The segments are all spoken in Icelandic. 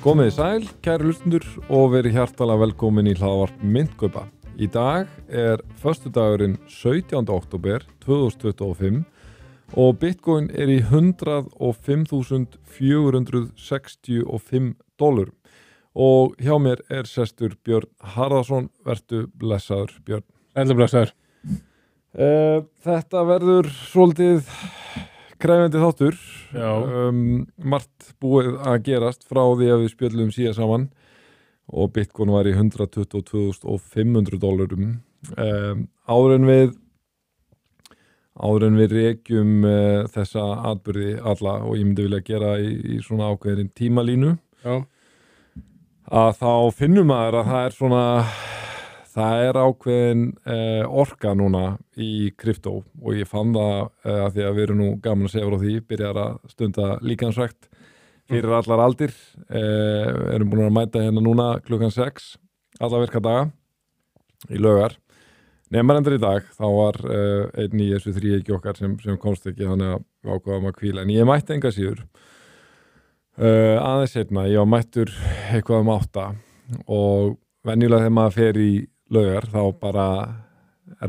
Komið sæl, kæri hlustundur og verið hjartalega velkomin í hlaðvarp Myntkaupa. Í dag föstudagurinn 17. október 2025 og Bitcoin í $105.465 og hjá mér sestur Björn Harðarsson. Vertu blessaður, Björn. Blessaður. Þetta verður svolítið kræfandi þáttur. Margt búið að gerast frá því að við spjöllum síðan saman og Bitcoin var í $122.500. Áður en við rekjum þessa atburði alla og ég myndi vilja gera í svona ákveðin tímalínu. Já. Að þá finnum maður að það ákveðin orka núna í kryptó og ég fann það að því að við erum nú gaman að segja frá því, byrjar að stunda líkansrækt fyrir allar aldir, erum búin að mæta hérna núna klukkan 6 alla virka daga í Laugar. Nefnarendar í dag, þá var einn í þessu þríeiki okkar sem komst ekki, þannig að við ákváðum að hvíla, en ég mætti enga síður aðeins seinna, ég var mættur eitthvað 8 og venjulega þegar maður fer í Laugar þá bara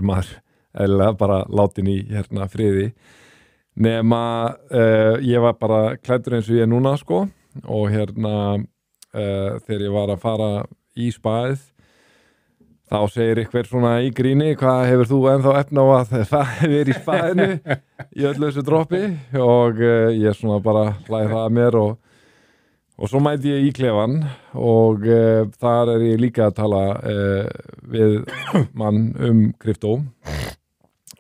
maður eðlilega bara látin í hérna friði nema ég var bara klæddur eins og ég núna sko og hérna þegar ég var að fara í spaðið þá segir einhver svona í gríni, hvað hefur þú ennþá efna á að það er í spaðinu í öllu þessu droppi og ég svona bara hlæði það að mér og svo mæti ég í klefan og þar ég líka að tala við mann kryptó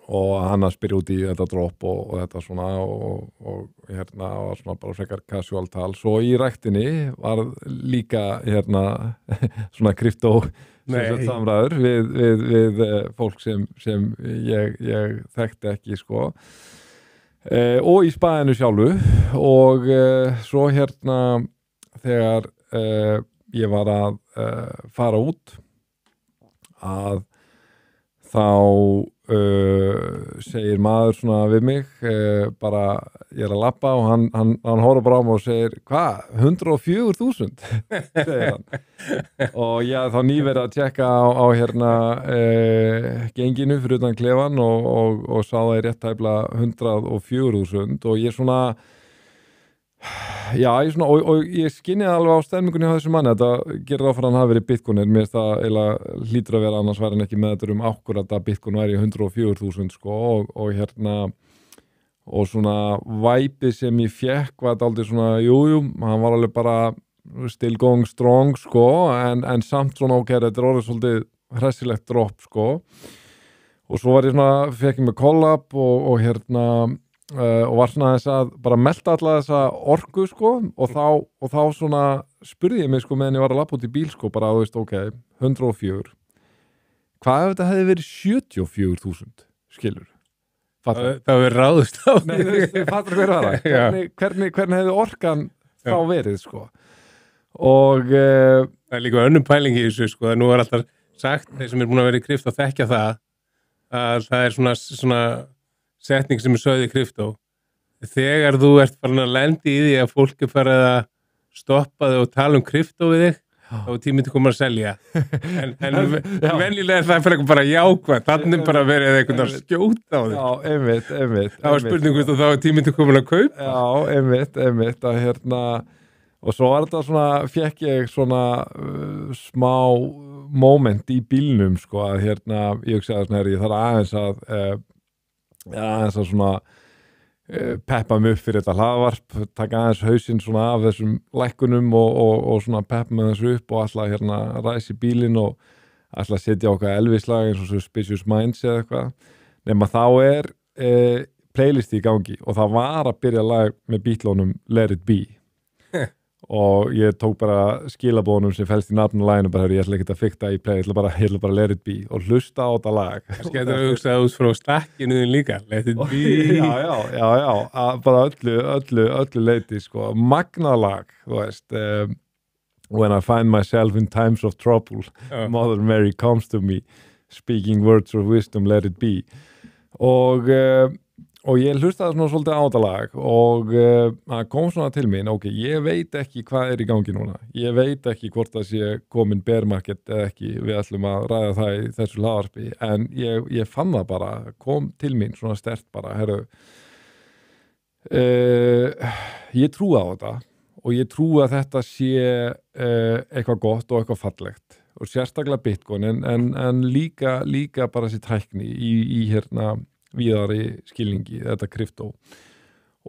og hann að spyrja út í þetta drop og þetta svona og hérna var svona bara frekar casual tal. Svo í ræktinni var líka hérna svona kryptó samræður við fólk sem ég þekkti ekki sko og í spaðinu sjálfu og svo hérna þegar ég var að fara út að þá segir maður svona við mig bara ég að labba og hann horfir bara á mig og segir hvað, 104.000 segir hann og ég þá nýverið að tjekka á hérna genginu fyrir utan klefan og sá það rétt tæplega 104.000 og ég svona já, ég svona, og ég skynjaði alveg á stemmingunni á þessu manni, þetta gerir þá fyrir hann hafi verið Bitcoinir, mér það eiginlega hlýtur að vera annars væri hann ekki með þetta akkurat að Bitcoin væri 104.000 sko og hérna og svona væpið sem ég fekk var þetta aldrei svona, jú, hann var alveg bara still going strong sko en samt svona ok, þetta orðið svolítið hressilegt drop sko og svo var ég svona, fekk ég með collab og hérna og var svona þess að bara melta alla þessa orku sko og þá svona spurði ég mig sko meðan ég var að labba út í bíl sko bara þú veist ok, 104 hvað ef þetta hefði verið 74.000 skilur það hefur ráðust á nei þú veist, fattar hver var það hvernig hefði orkan þá verið sko og það líka önnum pæling í þessu sko að nú alltaf sagt þeir sem búin að vera í kryptó að þekkja það að það svona setning sem sögð í kryptó þegar þú ert farin að lendi í því að fólk farið að stoppa þig og tala kryptó við þig þá tíminn til koma að selja en venjulega það fyrir bara jákvæð þannig bara verið eitthvað að skjóta á þig já, einmitt það var spurning og þá tíminn til koma að kaupa já, einmitt að hérna og svo var þetta svona, fekk ég svona smá moment í bílnum sko að hérna, ég hugsaði svona ég þarf aðeins að svona peppa mig upp fyrir þetta hlaðvarp, taka aðeins hausinn svona af þessum lækkunum og svona peppa með þessu upp og alltaf hérna ræsi bílinn og alltaf setja okkar Elvis-lag eins og Suspicious Minds eða eitthvað, nema þá playlist í gangi og það var að byrja lag með Beatlunum Let It Be og ég tók bara skilabónum sem felst í nafnulaginu bara ég ætla ekki að fikta í play, ég ætla bara Let It Be og hlusta á þetta lag Skættur að hugsa út frá stakkinu þín líka Let It Be já, bara öllu leiti sko, magnað lag þú veist When I find myself in times of trouble Mother Mary comes to me speaking words of wisdom, let it be og og ég hlustaði svona svolítið á þetta lag og það kom svona til mín, ok, ég veit ekki hvað í gangi núna, ég veit ekki hvort það sé komin bear market eða ekki, við ætlum að ræða það í þessu hlaðvarpi, en ég fann það bara, kom til mín svona sterkt bara, herru, ég trúi á þetta og ég trúi að þetta sé eitthvað gott og eitthvað fallegt og sérstaklega Bitcoin en líka bara þessi tækni í hérna víðari skilningi, þetta kryptó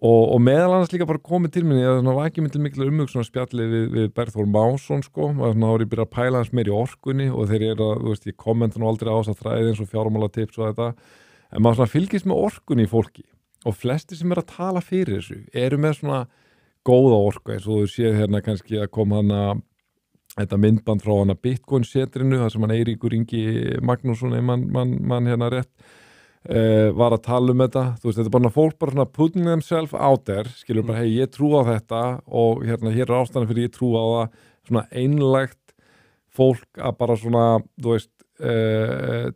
og meðal annars líka bara komið til minni að það var ekki til miklu umhugsunar spjallið við Bergþór Másson sko, og þá er ég byrjað að pæla hans meir í orkunni og þeir eru að, þú veist, ég kommenta nú aldrei á þess að þræði eins og fjármálatips og þetta, en maður svona fylgist með orkunni í fólki og flesti sem að tala fyrir þessu eru með svona góða orku eins og þú séð hérna kannski að kom hana þetta myndband frá hana Bitcoin setrinu, þar sem hann Eiríkur Ingi Magnússon mann hérna rétt var að tala þetta, þú veist, þetta er bara fólk bara svona putting themselves out there, skilur bara, hei, ég trú á þetta og hérna, hér er ástæðan fyrir ég trú á það, svona einlægt fólk að bara svona, þú veist,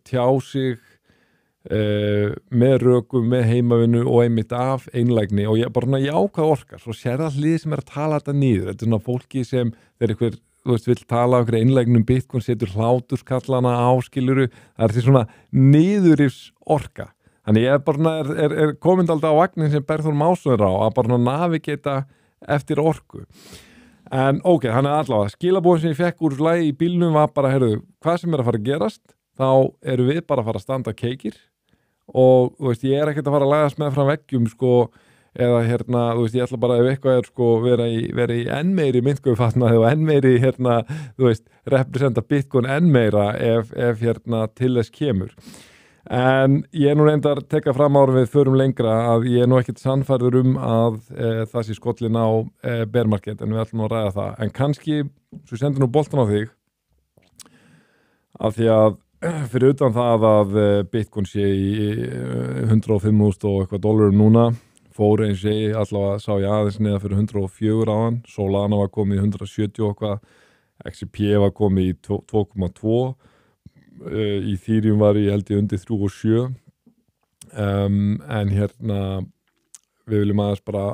tjá sig með rökum, með heimavinnu og einmitt af einlægni og ég bara svona jákvæð orkar, svo sér það hlið sem er að tala þetta niður, þetta er svona fólki sem þeir eitthvað, þú veist, vill tala okkur einlægnum Bitcoin, setur hláturskallana á, skiluru, það er því svona niðurifs orka. Þannig ég bara er komin alltaf á vagnin sem Bergþór Másson er á, að bara navigata eftir orku. En ok, hann er allavega, skilabóðin sem ég fekk úr lagi í bílnum var bara, heyrðu, hvað sem er að fara að gerast, þá eru við bara að fara að standa keikir og, þú veist, ég er ekkert að fara að læðast með fram veggjum, sko, eða hérna, þú veist, ég ætla bara ef eitthvað er sko vera í enn meiri myndgöfufatnaði og enn meiri hérna, þú veist, representa Bitcoin enn meira ef hérna til þess kemur. En ég nú reyndar tekka fram árum við förum lengra að ég nú ekkert sannfærður að það sé skollin á bear market en við ætlum að ræða það. En kannski, svo sendur nú boltan á þig af því að fyrir utan það að Bitcoin sé í 105.000 og eitthvað $1 núna fór eins og ég allavega sá ég aðeins neða fyrir 104 á hann, Solana var komið í 170 og eitthvað, XRP var komið í 2,2 í Ethereum var ég held ég undir 3,7 en hérna við viljum aðeins bara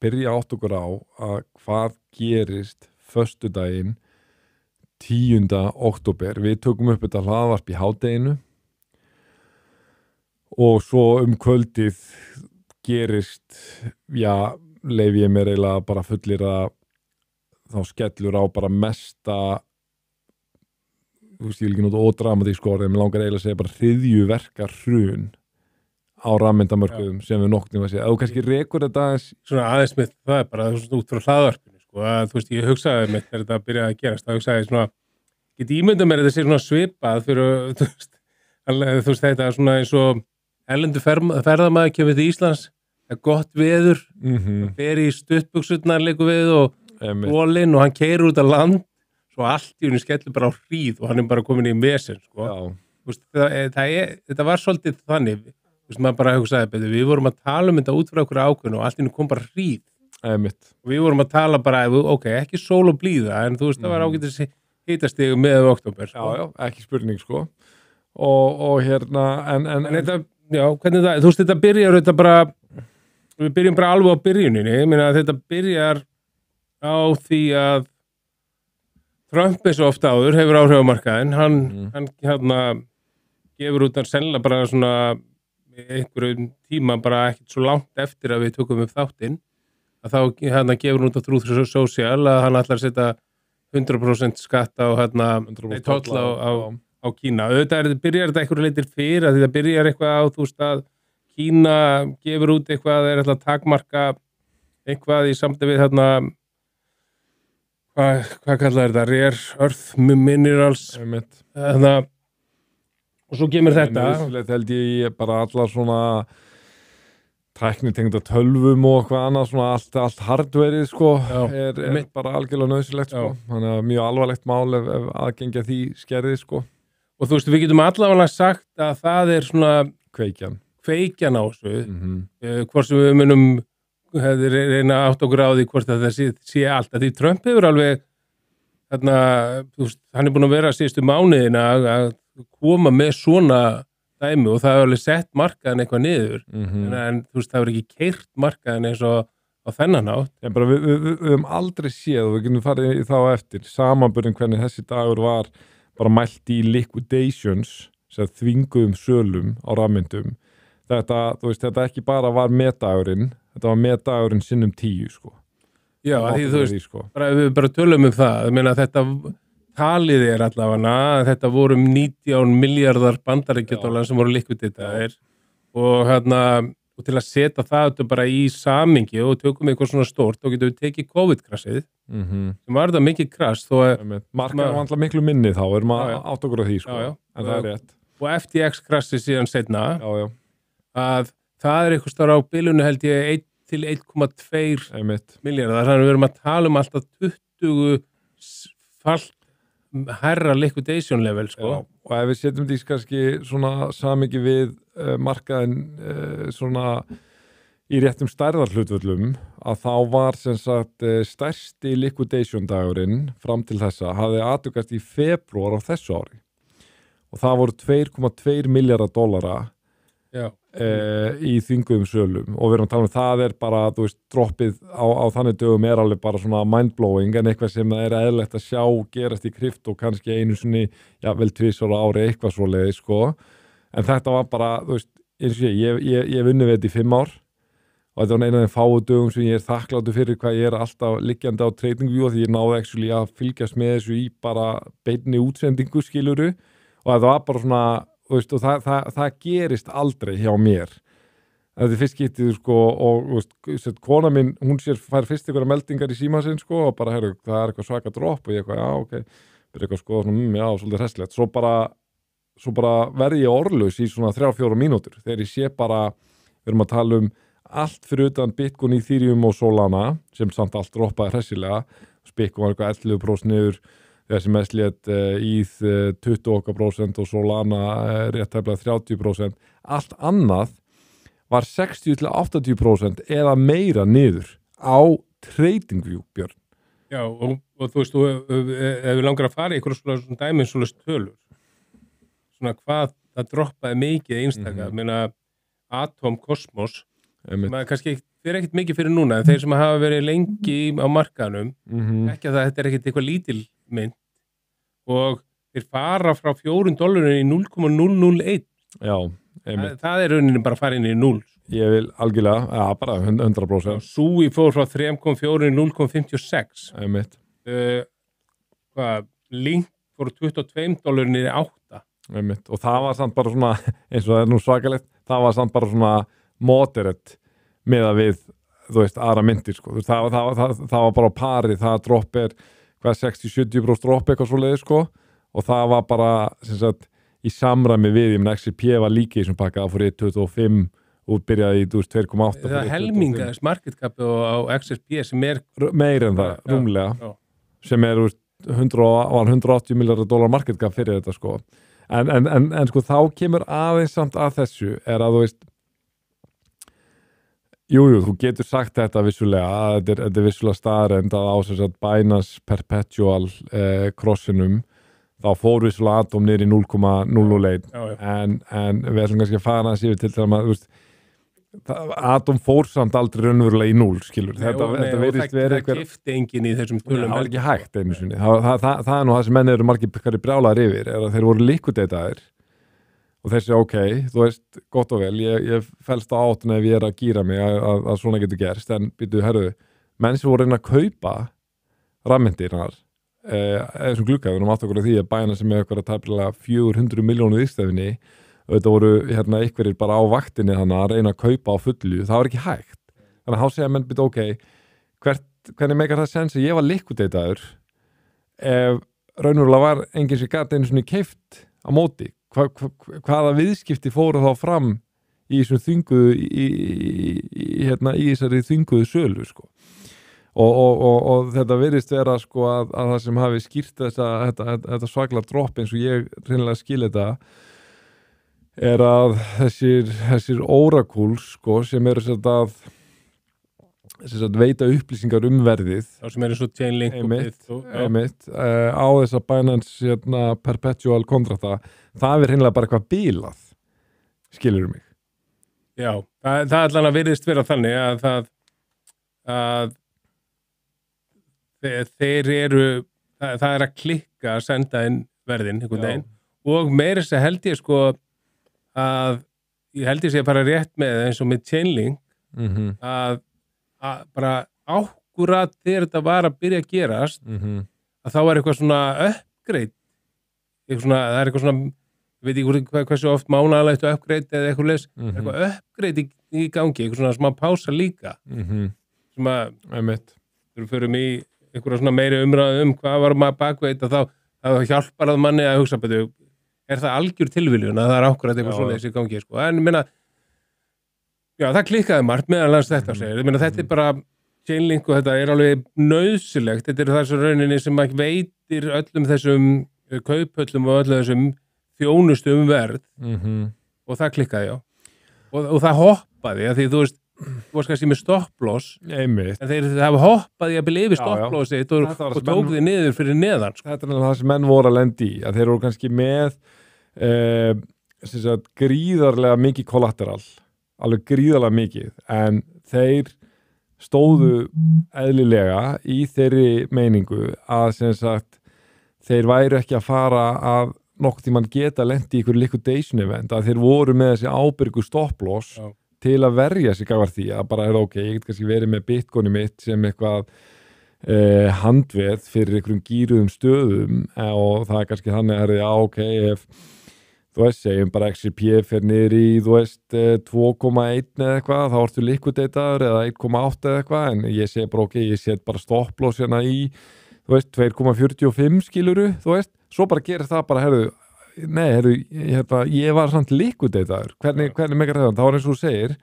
byrja átt okkur á að hvað gerist föstudaginn 10. október, við tökum upp þetta hlaðvarp í hádeginu og svo kvöldið gerist, já, leyfi ég mér eiginlega bara fullir að þá skellur á bara mesta, þú veist, ég vil ekki nota ódramatísk orð, en mér langar eiginlega að segja bara hryðjuverka hrun á rammyndamörkuðum sem við nokknum að segja. Ef þú kannski rekur þetta aðeins með það er bara út frá hlaðvarpinu, sko, að þú veist, ég hugsaði með þegar þetta byrjaði að gerast, þá hugsaði ég svona, get ímyndað mér að þetta sé svona svipað fyrir, þú veist, þetta er svona eins og erlendur ferðamaður kemur til Íslands, það er gott veður, fer í stuttbuxurnar leikur við og bólinn og hann keyrir út að land svo allt í henni skellur bara á hríð og hann er bara komin í vesen, sko. Veist, þetta var svolítið þannig, veist, maður bara hugsaði betur, við vorum að tala þetta út frá okkur ákveðinu og allt í henni kom bara hríð og við vorum að tala bara, ok, ekki sól og blíða en þú veist, það var ágætis hitastig með október, sko. Já, ekki spurning, sko og hérna, en þetta, já, hvernig það, þú veist, þetta byrjar þetta bara við byrjum bara alveg á byrjuninni, ég meina að þetta byrjar á því að Trump eins og ofta áður hefur áhrif á markaðinn, hann hérna gefur út hann sennilega bara svona einhverjum tíma bara ekkert svo langt eftir að við tökum upp þáttinn, að þá hérna gefur hann út á Truth Social að hann ætlar að setja 100% skatt á hérna toll á Kína. Auðvitað byrjar þetta einhverju leitir fyrir að þetta byrjar eitthvað á þú veist að Kína gefur út eitthvað, þeir ætla að takmarka eitthvað í samtæð við hérna, hvað kallar þetta, Rare Earth Minerals, þannig og svo kemur þetta. Þetta held ég bara allar svona tæknitengda tölvum og eitthvað annað, svona allt hardverið, sko, er bara algjörlega nöðsilegt, sko, þannig að mjög alvarlegt mál ef aðgengja því skerðið, sko. Og þú veist, við getum allavega sagt að það er svona kveikjan á þessu, hvort sem við munum reyna átt okkur á því hvort að það sé allt, að því Trump hefur alveg þarna, þú veist, hann er búin að vera síðustu mánuðina að koma með svona dæmi og það hefur alveg sett markaðin eitthvað niður Mhm. en þú veist, það hefur ekki keyrt markaðin eins og á þennan átt. En bara við höfum aldrei séð og við getum farið í þá á eftir samanburðin hvernig þessi dagur var bara mælt í liquidations sem þvinguðum sölum á rafmyndum. Þetta, þú veist, þetta ekki bara var metdagurinn, þetta var metdagurinn sinnum 10, sko. Já, að því þú veist, sko. bara, við bara tölum um það, ég meina þetta talið er allavega, þetta voru 19 miljardar bandaríkjadólar sem voru likviditaðir og og til að setja það bara í samingi og tökum eitthvað svona stórt og getum við tekið COVID-krassið sem var þetta mikið krass markaðar var alltaf miklu minni þá erum Já, já. átt okkur á því sko. Já, já. En það er rétt og FTX-krassið síðan setna já. að það er eitthvað starf á bilunu held ég 1 til 1,2 Einmitt. miljardar, þannig að við erum að tala um alltaf 20 fall hærra liquidation level sko. Já, og ef við setjum því kannski svona samingi við markaðin svona í réttum stærðarhlutvöllum að þá var sem sagt stærsti liquidation dagurinn fram til þessa hafði atvikast í febrúar á þessu ári og það voru 2,2 miljardar dollara í þvinguðum sölum og við erum að tala um það er bara, þú veist, droppið á þannig dögum er alveg bara svona mindblowing en eitthvað sem er eðlilegt að sjá gerast í krypto kannski einu sinni, já, vel 2 ári eitthvað svoleiði, sko en þetta var bara, þú veist, eins og ég vunni við þetta í 5 ár og þetta var eina af þeim fáu dögum sem ég er þakkláttur fyrir hvað ég er alltaf liggjandi á TradingView því ég náði actually að fylgjast með þessu í bara beinni útsendingu skiluru og þetta var bara svona veist, og það gerist aldrei hjá mér þetta er fyrst getið sko, og veist, kona mín hún fær fyrst einhverja meldingar í síma sinn sko, og bara heru, það er eitthvað svaka dropp og ég eitthvað, já ok, byrja eitthvað sko, svona, já, svolítið hresslegt, svo bara verði ég orðlaus í svona 3-4 mínútur þegar ég sé bara, við erum að tala um allt fyrir utan Bitcoin, Ethereum og Solana sem samt allt droppaði hressilega Bitcoin var eitthvað 11% niður þegar sem mest lét ETH 20% og Solana rétt tæplega 30%. Allt annað var 60-80% eða meira niður á TradingView, Björn. Já, og þú veist, ef við langar að fara í eitthvað svona dæmið svona tölur, svona hvað það droppaði mikið einstaka, meina Atom, Cosmos, maður kannski fyrir ekkert mikið fyrir núna, en þeir sem hafa verið lengi á markaðnum, ekki að þetta er ekkert eitthvað lítil mynd og þeir fara frá $4 í 0,001. Já, einmitt. Það er rauninni bara að fara inn í 0. Ég vil algjörlega, já, bara 100%. Sui fór frá 3,4 í 0,56. Einmitt. Link fór $22 í 8. Einmitt. Og það var samt bara svona, eins og það er nú svakalegt, það var samt bara svona moderate með að við, þú veist, aðra myndir, sko. Það var bara á parið, það dropp er, 60-70% dropp eitthvað svo leiði, sko. Og það var bara, sem sagt, í samræmi við, ég menn XRP var líka í þessum pakka, það fór í 25 og byrjaði í 2,8. Það helmingaðist market capi á XRP sem er meir en það, rúmlega, sem er 180 miljardar dollar market cap fyrir þetta, sko. En sko, þá kemur aðeins samt að þessu, er að þú veist, jú, þú getur sagt þetta vissulega, þetta er vissulega staðrend að á þess að Binance Perpetual crossinum, þá fór vissulega Atom niður í 0,001 en við ætlum kannski að fara að séu til það að, þú veist, Atom fór samt aldrei raunverulega í 0, skilur. Þetta verðist verið eitthvað... Það kifti enginn í þessum tölum. Það var ekki hægt einu sinni. Það er nú það sem menn eru margir brjálaðir yfir, er að þeir voru liquidataðir og þeir segja, ok, þú veist, gott og vel, ég fellst á átuna ef ég er að gýra mig að svona getur gerst, en býtu, herruðu, menn sem voru reyna að kaupa rafmyndirnar, þessum gluggaðunum átt okkur af því að bæna sem er eitthvað að tæpilega 400 milljónu ístæfinni, þetta voru hérna einhverjir bara á vaktinni þannig að reyna að kaupa á fullu, það var ekki hægt. Þannig að þá segja menn, býtu, ok, hvernig meikar það sens að ég var liquidataður ef raunverulega var enginn sem gat einu svona keypt á móti? Hvaða viðskipti fóru þá fram í þessum þvinguðu í þessari þvinguðu sölu, sko. Og þetta virðist vera, sko, að það sem hafi skýrt þetta svakla dropp eins og ég reynilega skil þetta er að þessir oracles, sko, sem eru að veita upplýsingar verðið. Það sem eru svo Chainlink einmitt, á þess að Binance Perpetual kontrakta, það er hreinlega bara eitthvað bílað. skilurðu mig? Já, það allan að virðist vera þannig að þeir eru það að klikka að senda inn verðin einhvern veginn og meira þess að held ég sko að ég held ég sé bara rétt með eins og með Chainlink að bara ákúrat þegar þetta var að byrja að gerast að þá er eitthvað svona uppgreit það er eitthvað svona ég veit ekki hversu oft mánaðalegt uppgreit eða eitthvað leys eitthvað uppgreit í gangi, eitthvað svona smá pása líka sem að við förum í einhverja svona meiri umræðu hvað var maður bakveit og þá hjálpar að manni að hugsa betur er það algjör tilviljun að það er ákvæmt eitthvað svona þessi gangi sko. En minna já, það klikkaði margt meðalans þetta segir. Minna, þetta er bara Chainlink og þetta er alveg nauðsynlegt þetta er þessu rauninni sem maður veitir öllum þessum kauphöllum og öllum þessum þjónustum verð og það klikkaði já og það hoppaði að því þú veist þú varst kannski með stopploss en þeir hafa hoppað í að byrja yfir stopplossi og tók þið niður fyrir neðan sko. Þetta er það sem menn voru að lendi í að þeir eru kannski með gríðarlega mikið kollateral alveg gríðarlega mikið en þeir stóðu eðlilega í þeirri meiningu að sem sagt þeir væru ekki að fara að nokkuð tímann geta lendi í ykkur liquidation event að þeir voru með þessi ábyrgu stopploss til að verja sig gafar því að bara ok, ég get kannski verið með bitcoinu mitt sem eitthvað handveð fyrir einhverjum gýruðum stöðum og það er kannski þannig að ok, ef þú veist, segjum bara XRP fer niður í, þú veist, 2,1 eða eitthvað, þá ertu liquidataður eða 1,8 eða eitthvað, en ég segi bara ok, ég set bara stopploss hérna í, þú veist, 2,45 skiluru, þú veist, svo bara gerir það bara, ég var samt liquidataður, hvernig megar það, þá er eins og þú segir,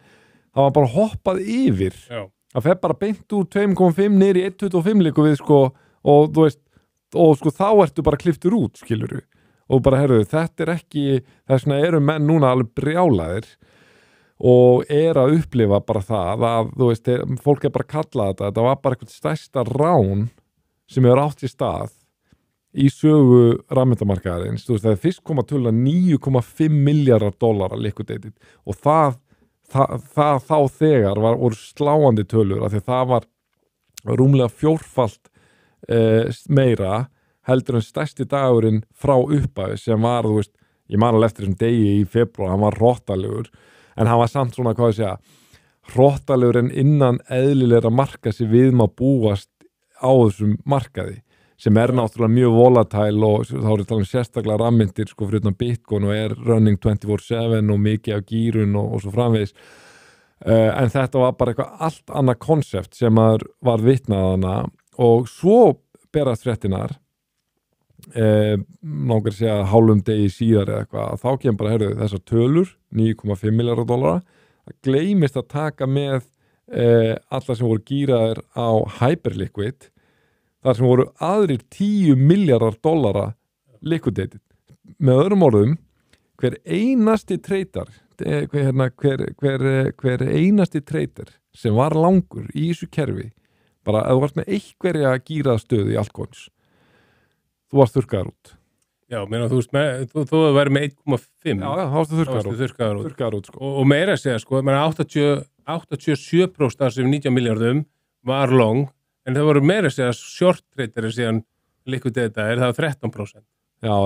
það var bara hoppað yfir, það fer bara beint úr 2,5 niður í 1,25 líku við, sko, og þú veist, og sko þá ertu bara kliftur út, skiluru, og bara, þetta er ekki, þess vegna eru menn núna alveg brjálaðir og að upplifa bara það að, þú veist, fólk bara kallað þetta var bara eitthvað stærsta rán sem hefur átt í stað í sögu rafmyntamarkaðarins, þú veist, það er fyrst koma tölulega 9,5 miljardar dollara liquidated og það þá þegar voru sláandi tölur af því að það var rúmlega fjórfalt meira heldur en stærsti dagurinn frá upphafi sem var, þú veist, ég man alveg eftir þessum degi í febrúar, hann var hrottalegur en hann var samt svona, hvað ég segja hrottalegur en innan eðlilegra marka sem við maður búast á þessum markaði sem náttúrulega mjög volatile og þá er þetta sérstaklega rafmyntir sko fyrir utan Bitcoin og running 24/7 og mikið af gírun og svo framvegis en þetta var bara eitthvað allt annað konsept sem var vitnaðana og svo berast fréttinar langar að segja hálfum degi síðar eða eitthvað þá kemur bara, þessar tölur 9,5 miljardar dollara það gleymist að taka með alla sem voru gýraðir á Hyperliquid þar sem voru aðrir 10 miljardar dollara liquidated. Með öðrum orðum, hver einasti treytar, hver einasti treytar sem var langur í þessu kerfi, bara að þú varst með einhverja gýraða stöðu í altcoins, þú varst þurrkaður út. Já, meina, þú væri með 1,5. Já, þá varstu þurrkaður út. Sko. Og meira að segja, sko, 87% af þessum 19 miljardum var long, en það voru meira að segja short trader síðan liquidata, það var 13%. Já,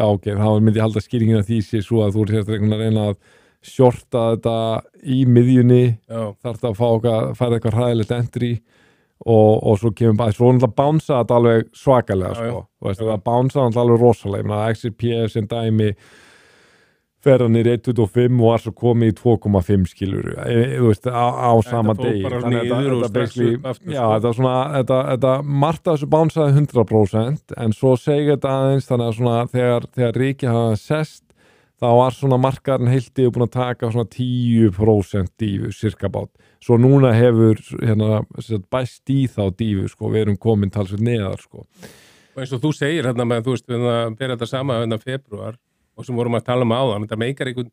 ok, þá myndi ég halda skýringina því sé svo að þú sérstaklega að reyna að shorta þetta í miðjunni, þarf það að færa eitthvað hræðilegt entry og svo kemur bara, svo náttúrulega bánsa þetta alveg svakalega, sko. Það bánsa alveg rosalega, XRP sem dæmi fer hann í 1,25 og var svo komið í 2,5 skilur þú veist, á sama degi þannig að þetta svona þetta margt af þessu bánsaði 100% en svo segja þetta aðeins þannig að svona þegar ríki hafa sest þá var svona markaðurinn heilt yfir búin að taka svona 10% dífu cirka bát, svo núna hefur bæst í þá dífu sko, við erum komin talsveit neðar sko. Og eins og þú segir hérna með, þú veist, við berum þetta sama hérna februar og sem vorum að tala áðan, þetta meikar einhvern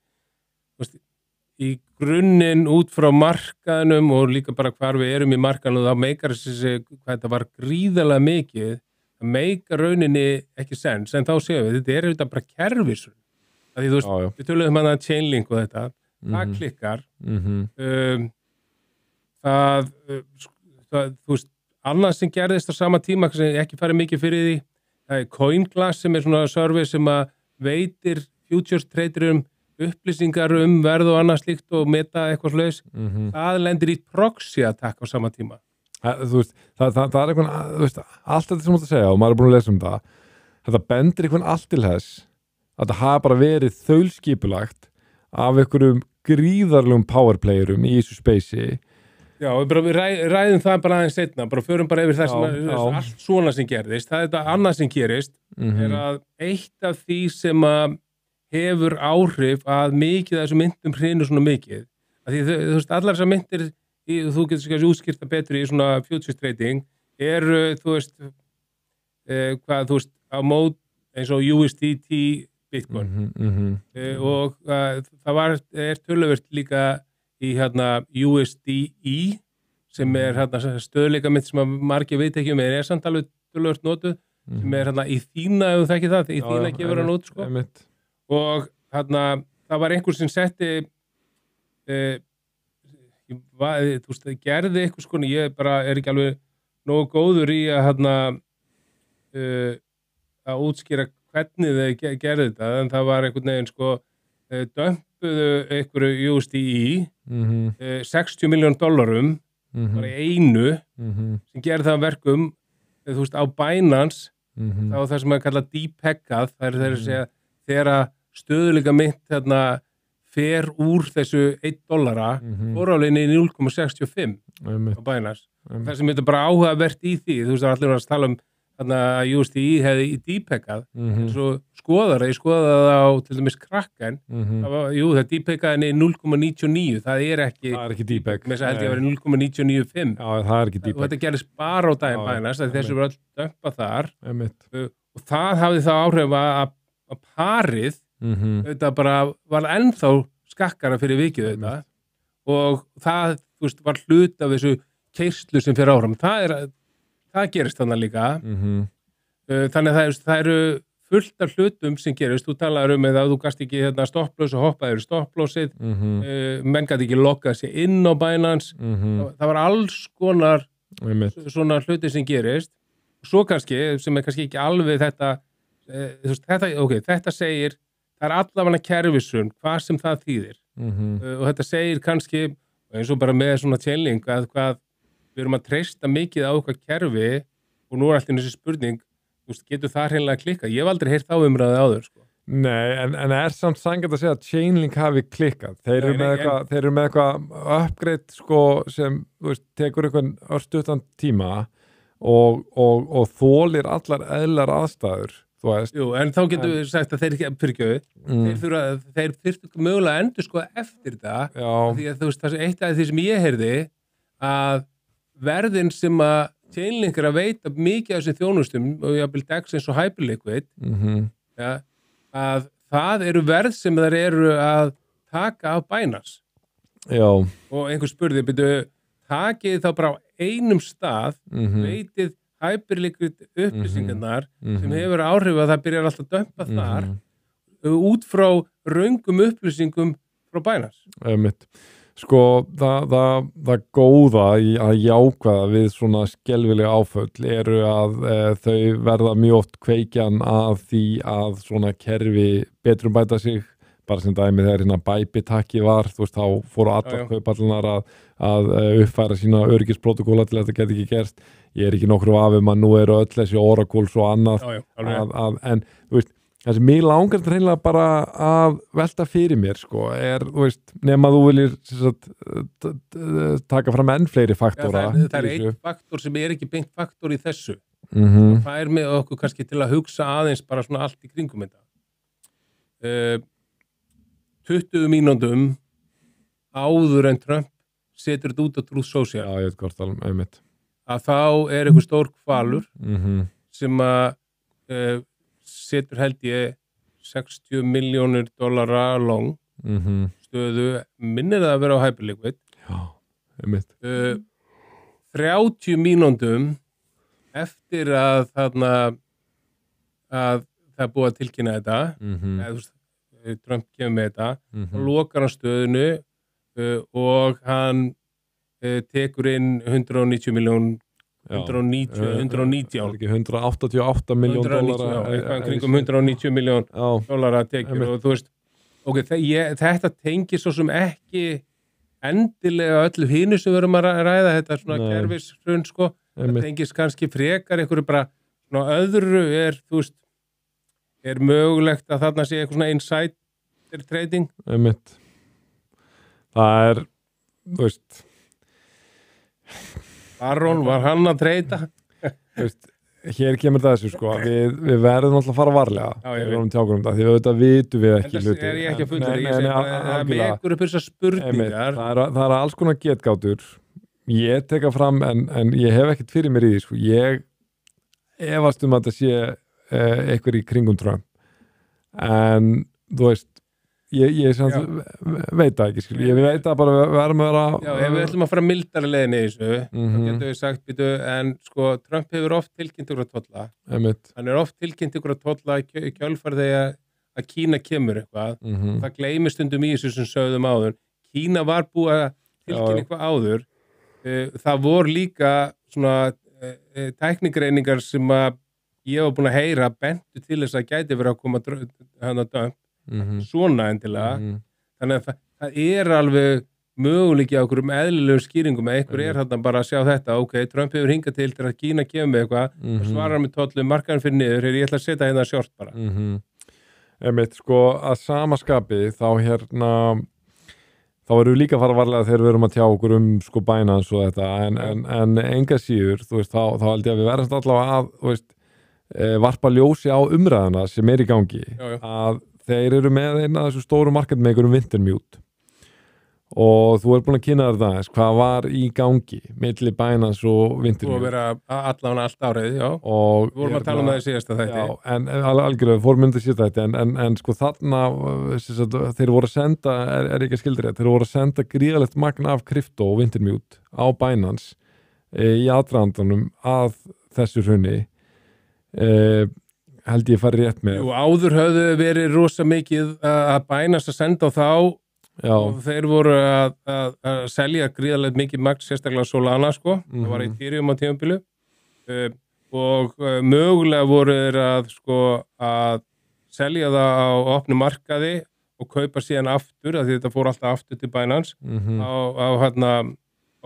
í grunninn út frá markaðnum og líka bara hvar við erum í markaðnum þá meikar þessi, hvað þetta var gríðarlega mikið, það meikar rauninni ekki sens, en þá séum við, þetta bara kerfisrun, Því, þú veist, Já. við töluðum að Chainlink og þetta, það klikkar það, þú veist, annað sem gerðist á sama tíma sem ekki farið mikið fyrir því, það CoinGlass sem svona service sem að veitir futures traderum upplýsingar verð og annað slíkt og meta eitthvað slags, það lendir í proxy attack á sama tíma. Þú veist, það er eitthvað, þú veist, allt þetta sem þú ert að segja og maður er búin að lesa þetta bendir eitthvað allt til þess að það hafa bara verið þaulskipulagt af einhverjum gríðarlegum powerplayerum í þessu spacei. Já, við ræðum það bara aðeins seinna, bara förum bara yfir það sem allt svona sem gerðist. Það er þetta annað sem gerist, er að eitt af því sem að hefur áhrif að mikið af þessum myndum hrinu svona mikið. Að því, þú veist, allar þessar myndir, þú getur kannski útskýrt betur í svona futures trading, þú veist, hvað, þú veist, á mót eins og USDT Bitcoin. Og það er töluvert líka í USDE sem er stöðleikamynd sem að margir veit ekki er samt alveg töluvert notuð sem er í Þína, ef þú þekkir það, í Þína gefur hann út, sko. Og það var einhver sem setti þú veist, það gerði eitthvað, sko, ég bara er ekki alveg nógu góður í að útskýra hvernig þau gerði þetta, en það var einhvern veginn, sko, dömpuðu einhverju USDE $60 million bara einu sem gerði það verkum, þú veist, á Binance þá það sem að kalla depeggað, það er að segja þegar stöðuleika mynt fer úr þessu $1 fóráleginni í 0,65 á Binance. Það sem þetta bara áhugavert í því, þú veist, það er allir að tala að USDE hefði í depeggað, en svo ég skoðaði það á til dæmis Kraken, það depeggaði í 0,99, það er ekki depegg, með þess að held ég að vera 0,995. Já, það er ekki depegg. Og þetta gerist bara á daginn Binance, þessu var öll dömpa þar, og það hafði þá áhrif að parið, þetta bara var ennþá skakkara fyrir vikið þetta, og það, þú veist, var hlut af þessu keyrslu sem fyrir áfram. Það gerist þannig líka. Þannig að það eru fullt af hlutum sem gerist. Þú talaður að þú gast ekki stopplós og hoppaður stopplósið, menn gæti ekki loggað sér inn á Binance. Það var alls konar svona hluti sem gerist. Svo kannski, sem er kannski ekki alveg þetta, þetta segir, það er allavega kerfisun, hvað sem það þýðir. Og þetta segir kannski, eins og bara með svona Chainlink, að hvað við erum að treysta mikið á eitthvað kerfi og nú er alltaf þessi spurning, getur það hreinlega klikkað? Ég hef aldrei heyrt þá umræði áður, sko. Nei, en er samt sanngjarnt að segja að Chainlink hafi klikkað. Þeir eru með eitthvað upgrade, sko, sem, þú veist, tekur eitthvað örstuttan tíma og þolir allar eðlar aðstæður, þú veist. Jú, en þá getur við sagt að þeir ekki fyrirgjöðu, þeir þurftu mögulega endur, sko, eftir það, því að þú veist, það er eitt af því sem ég heyrði að verðin sem að Chainlink er að veita mikið af þessum þjónustum og jafnvel DEX eins og Hyperliquid að það eru verð sem þær eru að taka af Binance. Og einhver spurði, takið þá bara á einum stað, veitið Hyperliquid upplýsingarnar sem hefur áhrif að það byrjar alltaf að dömpa þar út frá röngum upplýsingum frá Binance. Sko, það góða í að jákvæða við svona skelfilega áföll eru að þau verða mjög oft kveikjan af því að svona kerfi betrumbæta sig, bara sem dæmi þegar Bybit-hackið var, þú veist, þá fóru allar kaupallunar að uppfæra sína öryggisprotokolla til að þetta geti ekki gerst. Ég er ekki nokkru afum að nú eru öll þessi Oracles og annað, en þú veist, það sem mig langar þetta reynilega bara að velta fyrir mér, sko, þú veist, nema þú viljir taka fram enn fleiri faktora. Það er einn faktor sem er ekki beint faktor í þessu. Það er með okkur kannski til að hugsa aðeins bara svona allt í kringum þetta. 20 mínúndum áður en Trump setur þetta út á Truth Social. Já, ég veit hvort alveg, einmitt. Að þá er einhver stór hvalur sem að setur held ég $60 milljónir long stöðu, minnir það að vera á Hyperliquid. Já, einmitt. 30 mínúndum eftir að það er búið að tilkynna þetta, Trump kemur með þetta og lokar hann stöðinu og hann tekur inn 190 miljón 119 ekki 188 miljón dollara eitthvað kringum 190 miljón dollara tekjur og þú veist þetta tengir svo sem ekki endilega öllu hinu sem við erum að ræða þetta svona kerfishrun sko það tengis kannski frekar einhverju bara svona öðru þú veist er mögulegt að þarna sé eitthvað svona insider trading það þú veist Aron, var hann að treyta? Hér kemur það þessu sko við verðum alltaf að fara varlega við erum tjákur það, því við auðvitað vitum við ekki hluti. Það er ég ekki að fullera, ég segi að við ekkur upp þessar spurningar. Það er alls konar getgátur ég teka fram en ég hef ekkert fyrir mér í því sko, ég efast að það sé eitthvað í kringum Trump en þú veist ég veit það ekki skil. Ég veit að bara við verðum að vera ef við ætlum að fara mildari leiðin í þessu þá getum við sagt en sko Trump hefur oft tilkynnt ykkur að tolla hann er oft tilkynnt ykkur að tolla í kjölfar þegar að Kína kemur eitthvað það gleymist stundum í þessu sem sögðum áður Kína var búið að tilkynna eitthvað áður það voru líka svona tæknigreiningar sem að ég var búin að heyra bentu til þess að gæti verið að koma hann að döm svona endilega þannig að það er alveg möguleiki á einhverjum eðlilegum skýringum að einhver þarna bara að sjá þetta Trump hefur hingað til að Kína kemur með eitthvað svarar með tollum, markaðan fyrir niður ég ætla að setja hérna sjort bara sko að sama skapi þá þá erum við líka að fara varlega þegar við erum að tjá okkur sko Binance og þetta en enga síður þú veist þá held ég að við verðast allavega að þú veist varpa ljósi á umræðuna sem í gangi að þeir eru með eina af þessu stóru marketmakerum Wintermute og þú búin að kynna þér það hvað var í gangi milli Binance og Wintermute og vera allan allt árið og við vorum að tala það í síðasta þætti en algjörlega fórmyndið síðasta þætti en sko þarna þeir voru að senda er ekki að skildir þeir voru að senda gríðalegt magn af krypto og Wintermute á Binance í aðdragandanum að þessu hruni held ég farið rétt með áður höfðu verið rosa mikið að Binance að senda á þá og þeir voru að selja gríðarlega mikið magn sérstaklega Solana sko það var Ethereum á tímabili og mögulega voru þeir að selja það á opnu markaði og kaupa síðan aftur að þetta fór alltaf aftur til Binance á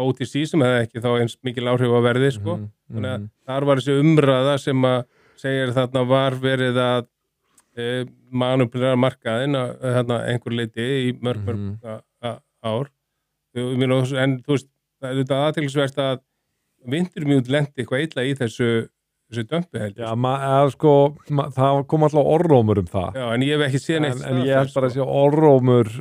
OTC sem hefði ekki þá eins mikil áhrif á verði sko þannig að þar var þessi umræða sem að segir þarna var verið að manipulera markaðin einhver leiti í mörg ár en þú veist það er aðteklisvert að Wintermute lendi eitthvað illa í þessu dömpi held það kom alltaf orðrómur það en ég hef ekki séð neitt en ég held bara að sé orðrómur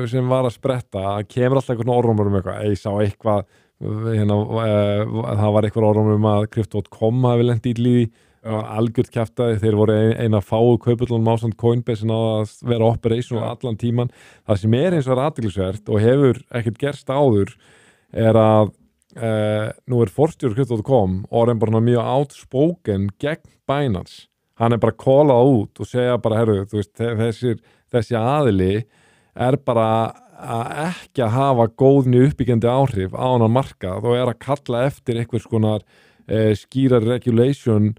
sem var að spretta kemur alltaf eitthvað orðrómur eitthvað ég sá eitthvað það var eitthvað orðrómur að Crypto.com hafi lendi illa í algjört kjaftaði, þeir voru eina fáu kaupullunum ásamt Coinbase en á að vera operational allan tíman það sem eins og athyglisvert og hefur ekkert gerst áður er að nú forstjóri Crypto.com og er bara mjög outspoken gegn Binance hann bara kólað út og segja bara þú veist, þessi aðili er bara ekki að hafa góðni uppbyggjandi áhrif á hann markað og að kalla eftir einhvers konar skýrar regulation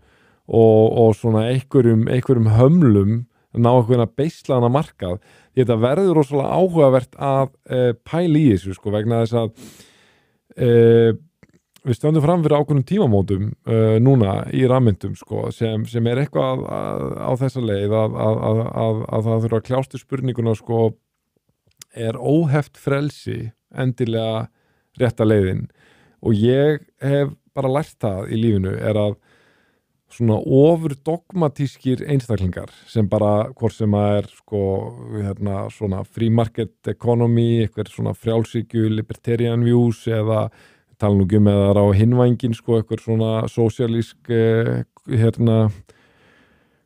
og svona einhverjum hömlum ná einhverjum að beisla hana markað þetta verður rosalega áhugavert að pæla í þessu sko vegna þess að við stöndum fram fyrir ákveðnum tímamótum núna í rammyndum sko sem eitthvað á þessa leið að það þurfa að kljástu spurninguna sko er óheft frelsi endilega rétta leiðin og ég hef bara lært það í lífinu er að svona ofur dogmatískir einstaklingar sem bara hvort sem að sko svona free market economy, eitthvað svona frjálshyggju libertarian views eða tala nú um eða á hinvængin sko eitthvað svona sósíalísk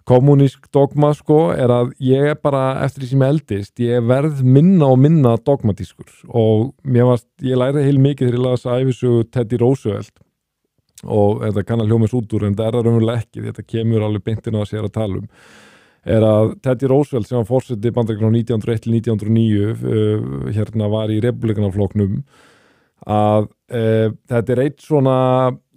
kommunísk dogma sko er að ég bara eftir því sem eldist ég verð minna og minna dogmatískur og ég læri heil mikið þegar ég las ævisögu Teddy Roosevelt og þetta kann að hljóma út úr en það raunverulega ekki, þetta kemur alveg beintin á að sér að tala er að Teddy Roosevelt sem var forseti Bandaríkjanna 1901-1909 hérna var í republikanafloknum að þetta eitt svona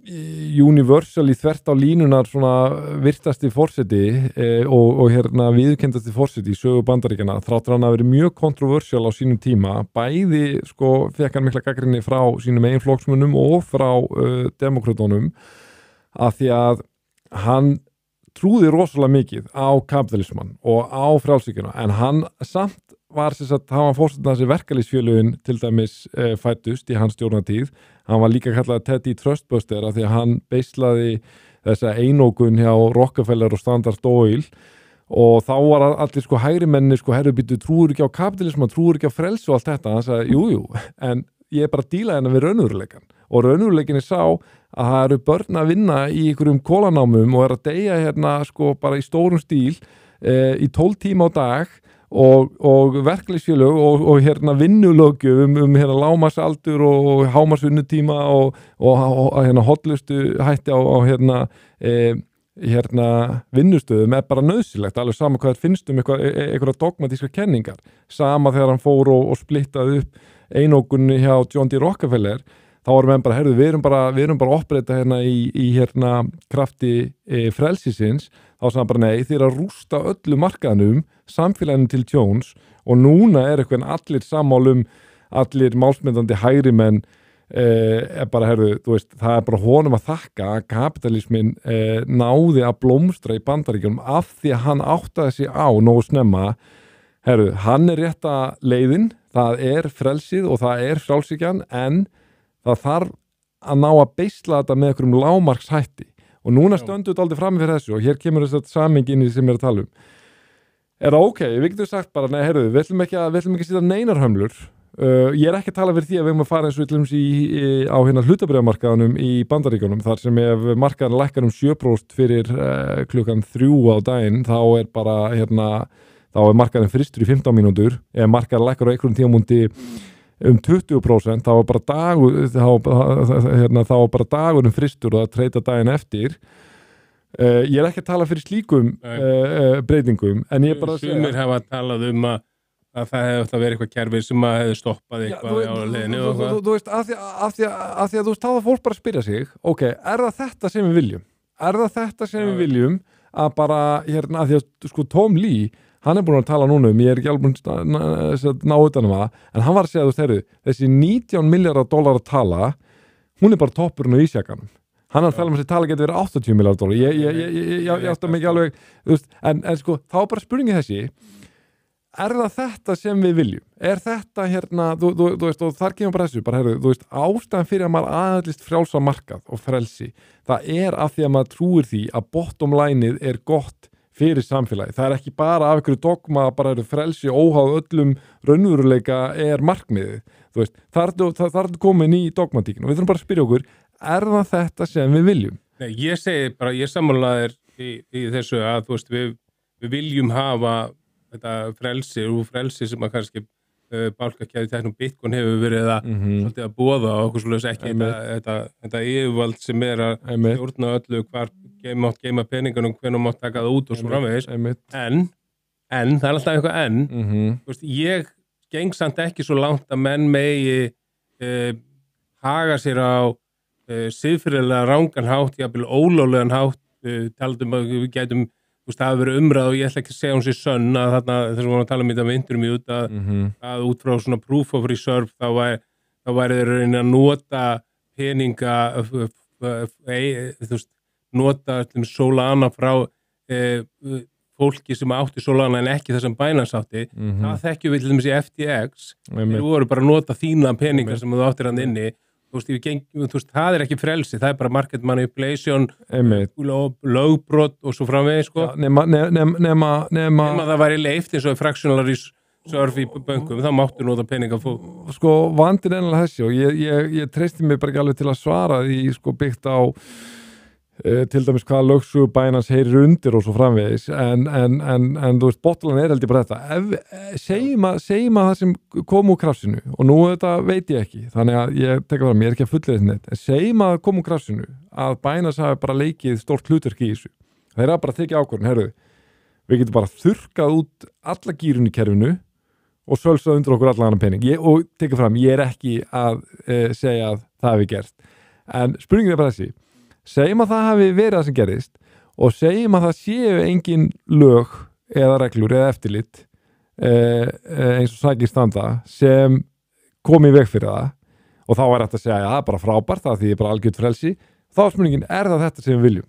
universal í þvert á línunar svona virtasti forseti og hérna viðurkendasti forseti í sögu Bandaríkjanna þráttur hann að vera mjög kontroversial á sínum tíma bæði sko fekk hann mikla gagnrýni frá sínum eigin flokksmönnum og frá demokratunum af því að hann trúði rosalega mikið á kapitalisman og á frjálsíkjuna en hann samt var hann var fórsetin þessi verkalýðsfélögin til dæmis fættust í hans stjórnartíð hann var líka kallað Teddy Trustbuster af því að hann beislaði þessa einókun hjá Rockefeller og Standard Oil og þá var allir sko hægri menni sko herrubítu trúur ekki á kapitalisman, trúur ekki á frelsi og allt þetta, hann sagði jú, en ég er bara að díla hérna við raunveruleikann og raunveruleikinni sá að það eru börn að vinna í einhverjum kólanámum og er að deyja hérna sko bara í stórum stíl í 12 tíma á dag og verkalýðsfélög og hérna vinnulöggjöf hérna lágmarksaldur og hámarksvinnutíma og hérna hollustu hætti á hérna vinnustöðum er bara nauðsynlegt, alveg sama hvað finnst einhverja dogmatíska kenningar sama þegar hann fór og splittaði upp einókunni hjá John D. Rockefeller þá erum við bara, við erum bara að oppreita hérna í hérna krafti frelsisins þá sagði hann bara nei, þið að rústa öllu markaðnum, samfélaginu til tjóns og núna er eitthvað allir sammálum, allir málsmyndandi hægri menn er bara, þú veist, það er bara honum að þakka að kapitalismin náði að blómstra í Bandaríkjunum af því að hann áttaði sig á nógu snemma, hann er rétta leiðin, það er frelsið og það er frjálsíkjan en það þarf að ná að beisla þetta með einhverjum lágmarkshætti og núna stöndu þetta aldrei fram fyrir þessu og hér kemur þess að samhengi inn í sem ég er að tala er það ok, við getum sagt bara nei, við ætlum ekki að setja neinar hömlur ég er ekki að tala fyrir því að við erum að fara eins og á hérna hlutabréfamarkaðanum í Bandaríkjunum þar sem ef markaðan lækkar 7% fyrir klukkan 3 á daginn þá er bara hérna þá er markaðin fristur í 15 mínútur ef markaðan lækkar á einhverjum tímapunkti 20% þá var bara dagurinn fristur og að treyta daginn eftir ég er ekki að tala fyrir slíkum breytingum en ég bara sumir hafa talað að það hefði alltaf verið eitthvað kerfi sem að hefði stoppað eitthvað á leiðinu þú veist, af því að þú veist, þá það fólk bara að spyrja sig ok, er það þetta sem við viljum að bara, hérna, að því að sko Tom Lee hann er búin að tala núna ég er ekki alveg búin að ná utan það en hann var að segja, þú veist, þessi $19 miljardar tala hún er bara toppurinn á ísjakanum hann er að tala þessi tala getur verið $80 miljardar ég átta mig ekki alveg þú veist, en sko, þá bara spurningi þessi er það þetta sem við viljum? Er þetta hérna, þú veist, og þar kemur bara þessu, bara þú veist, ástæðan fyrir að maður aðlist frjálsa markað og frelsi, það er af því að maður trúir því að bottom line-ið er gott fyrir samfélagi. Það er ekki bara af einhverju dogma, bara frelsi óháð öllum raunveruleika er markmiðið. Þú veist, það er komin í dogmatíkinu og við þurfum bara að spyrja okkur, er það þetta sem við viljum? Nei, ég segi bara, ég sammálaðir í þessu að, þú veist, við viljum hafa þetta frelsi sem að kannski bálkakæði teknum Bitcoin hefur verið að boða og okkur svolítið ekki þetta yfirvald sem er að stjórna öllu hvar geima peningunum hvernig mátt taka það út og svo framvegis en það er alltaf eitthvað þú veist, ég geng samt ekki svo langt að menn megi haga sér á siðferðilega rangan hátt, jafnvel ólöglegan hátt taldum að við gætum þú veist, það hafi verið umræð og ég ætla ekki að segja hún sér sönn að þarna, þess að við varum að tala um þetta með interview að út frá svona proof of reserve þá væri þeir reyna að nota peninga þú veist, nota Solana frá fólki sem átti Solana en ekki þessum Binance átti það þekkjum við til dæmis í FTX þeir voru bara að nota þína peninga sem þú áttir hann inni þú veist, það er ekki frelsi, það er bara market manipulation, lögbrot og svo framvegis, sko. Nema það væri leift eins og fractional reserve í bönkum, þá máttu nota peninga fólk. Sko, vandinn ennilega þessi og ég treysti mig bara ekki alveg til að svara því, sko, byggt á til dæmis hvaða lögsögu Binance heyrir undir og svo framvegis en þú veist, botlan er heldur bara þetta segjum að það sem kom úr krafsinu og nú þetta veit ég ekki þannig að ég tekka fram, ég er ekki að fullið þetta en segjum að kom úr krafsinu að Binance hafi bara leikið stórt hlutverk í þessu þeir hafa bara tekið ákvörðun, við getum bara þurrkað út alla gýrun í kerfinu og sölsað undir okkur allan pening. Og tekið fram, ég ekki að segja að það hefði gerst. En spurningin bara þessi, segjum að það hafi verið það sem gerist og segjum að það séu engin lög eða reglur eða eftirlit eins og sakir standa sem komi í veg fyrir það og þá hægt að segja að það bara frábært, það því bara algjört frelsi. Þá spurningin, það þetta sem við viljum?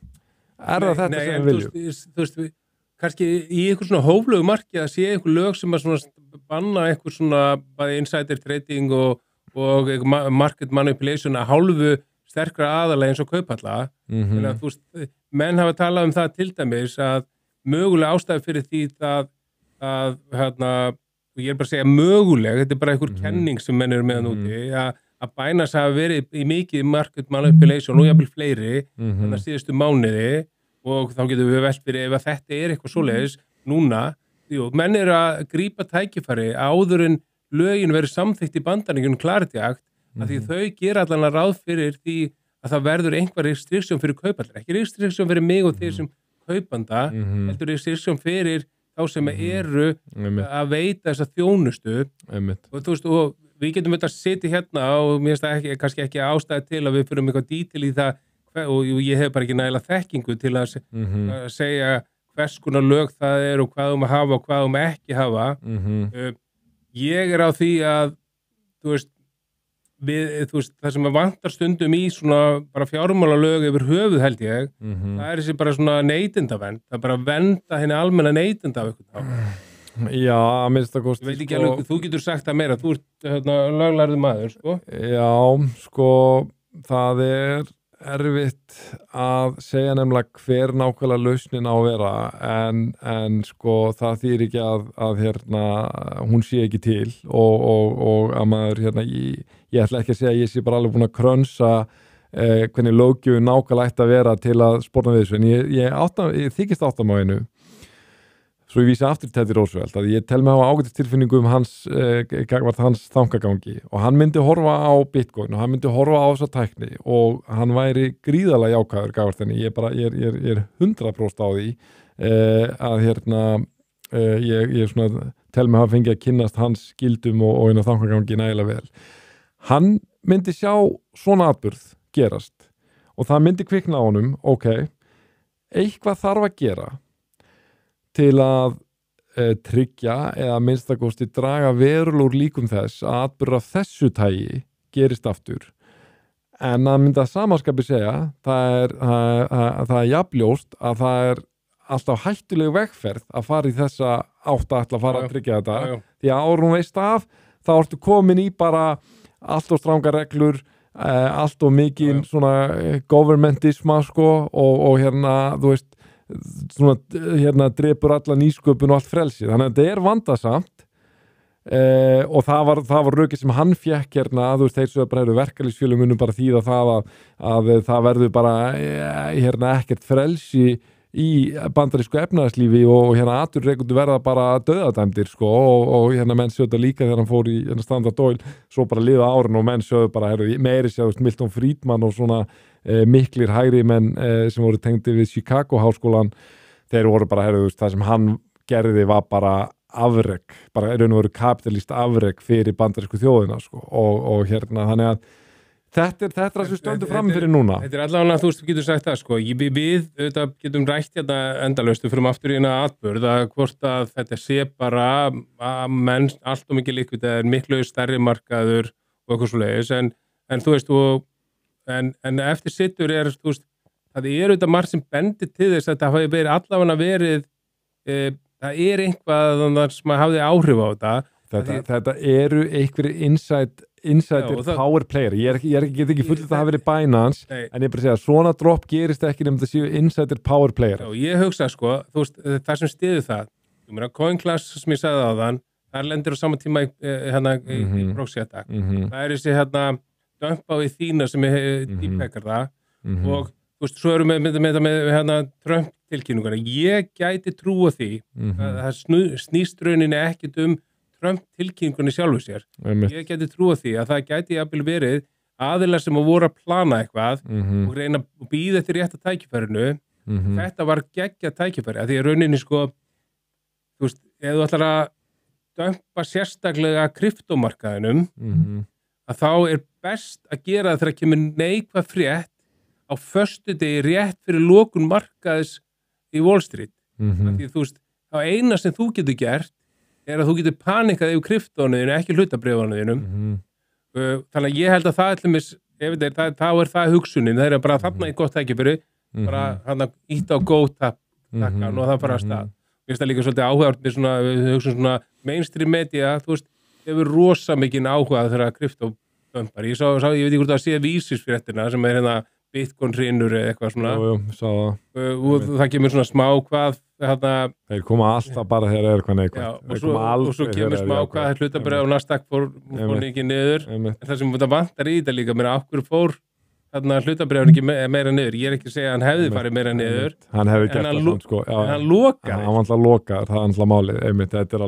Það þetta sem við viljum? Þú veist, kannski í einhver svona hóflögu marki að sé einhver lög sem að svona banna einhver svona bæði insider trading og market manipulation að hálfu sterkra aðalega eins og Kauphalla. Þannig að þú veist, menn hafa talað það til dæmis að mögulega ástæði fyrir því að ég bara að segja mögulega, þetta bara einhver kenning sem menn eru meðan úti, að Binance hafa verið í mikið market manipulation og jafnvel fleiri þannig að síðustu mánuði og þá getum við velt fyrir ef þetta eitthvað svoleiðis núna, menn eru að grípa tækifæri áður en lögin verið samþykkt í Bandaríkjunum Clarity Act að því þau gera allan að ráð fyrir því að það verður einhver restriksjón fyrir kaupandar, ekki restriksjón fyrir mig og þeir sem kaupanda, heldur restriksjón fyrir þá sem eru að veita þessa þjónustu og þú veist, og við getum þetta að sitja hérna og mér finnst það kannski ekki ástæði til að við fyrir eitthvað dítil í það og ég hef bara ekki nægilega þekkingu til að segja hvers konar lög það og hvað að hafa og hvað ekki hafa. Ég á því að þú veist, það sem vantar stundum í svona bara fjármálalög yfir höfuð held ég, það þessi bara svona neytendavernd, það bara vernda henni almenna neytenda af eitthvað. Já, að minnst að kosti. Ég veit ekki alveg, þú getur sagt það meira, þú ert löglærður maður, sko. Já, sko, það erfitt að segja nefnilega hver nákvæmlega lausnin á að vera, en sko, það þýr ekki að hún sé ekki til og að maður, ég ætla ekki að segja að ég sé bara alveg búin að krönsa hvernig löggjöfin nákvæmlega ætti að vera til að sporna við þessu, en ég þykist áttam á einu. Svo ég vísi aftur Teddy Roosevelt að ég tel mig á ágætistilfinningu hans þangagangi og hann myndi horfa á Bitcoin og hann myndi horfa á þessa tækni og hann væri gríðarlega jákvæður gafart henni. Ég er 100% á því að ég svona tel mig að fengi að kynnast hans gildum og þangagangi nægilega vel. Hann myndi sjá svona atburð gerast og það myndi kvikna á honum, eitthvað þarf að gera til að tryggja eða minnstakosti draga verulegur líkum þess að atburður af þessu tagi gerist aftur. En að mynda samanskapi segja, það jafnljóst að það alltaf hættuleg vegferð að fara í þessa átt að ætla að fara að tryggja þetta. Því að áður hún veist af, þá ertu komin í bara allt og stranga reglur, allt og mikið svona governmentisma sko og þú veist, svona drepur alla nýsköpun og allt frelsið, þannig að þetta vandasamt og það var rökið sem hann fékk þú veist, þeir svo bara verkalýðsfélög munum bara þýða það að það verður bara ekkert frelsi í bandarísku efnahagslífi og atvinnurekendur verða bara dauðadæmdir sko og menn sögðu líka þegar hann fór í Standard Oil, svo bara liða árin og menn sögðu bara meiri sér Milton Friedman og svona miklir hægri menn sem voru tengdi við Chicago háskólan, þeir voru bara það sem hann gerði var bara afrek, bara raun og veru kapitalist afrek fyrir bandarísku þjóðina sko og þannig að þetta það sem stöndu fram fyrir núna. Þetta allavega, þú getur sagt það sko, við getum rætt endalaust, við fyrir aftur í eina atburð að hvort að þetta sé bara að menn allt og mikið líkvið, það miklu stærri markaður og eitthvað svoleiðis, en þú veist, en eftir sittur þú veist, það auðvitað margt sem bendir til þess að það hafi allavega verið, það einhvað sem hafði áhrif á þetta eru einhverjir insider power player, ég get ekki fullt að það hafi verið Binance, en ég bara segja svona drop gerist ekki nefnum þetta séu insider power player. Já, ég hugsa sko, þú veist, það sem stiður það, CoinClass sem ég sagði á þann, það lendir á sama tíma í proxy attack, það þessi dump á í þína sem deephackar það og þú veist, svo erum við með Trump tilkynningar, ég gæti trúa því að það snýst rauninni ekkit Trump tilkynningunni sjálfu sér. Ég geti trúa því að það gæti jafnvel verið aðilar sem voru að plana eitthvað og reyna að bíða eftir rétta tækifærinu. Þetta var geggja tækifæri, að því að rauninni sko, þú veist, ef þú ætlar að dömpa sérstaklega kryptómarkaðinum að þá best að gera það þegar kemur neikvæð frétt á föstudegi rétt fyrir lokun markaðis í Wall Street. Því þú veist, þá eina sem þú getur gert að þú getur panikað yfir kryptónuðinu, ekki hlutabréfanuðinum. Þannig að ég held að það þá það hugsunin, það bara þarna í gott tækifæri, bara hann að íta á go-takkan og það fara að stað. Mér finnst það líka svolítið áhugavert með svona, við hugsun svona mainstream media, þú veist, hefur rosa mikinn áhuga þegar kryptóbömpar. Ég veit ekki hvort það sé vísisfréttina sem hérna Bitcoin hrinur eða eitthvað svona. Sá það. Og það kemur svona smá hvað þeir koma alltaf bara þegar eitthvað neikvægt. Og svo kemur smá hvað hlutabréf og Nasdaq fór ekki niður. En það sem þetta vantar í þetta líka, mér af hverju fór hlutabréfin ekki meira niður. Ég ekki að segja að hann hefði farið meira niður. Hann hefði gert það svona, sko. En hann lokaði. Hann var alltaf lokar, það er alltaf málið. Þetta er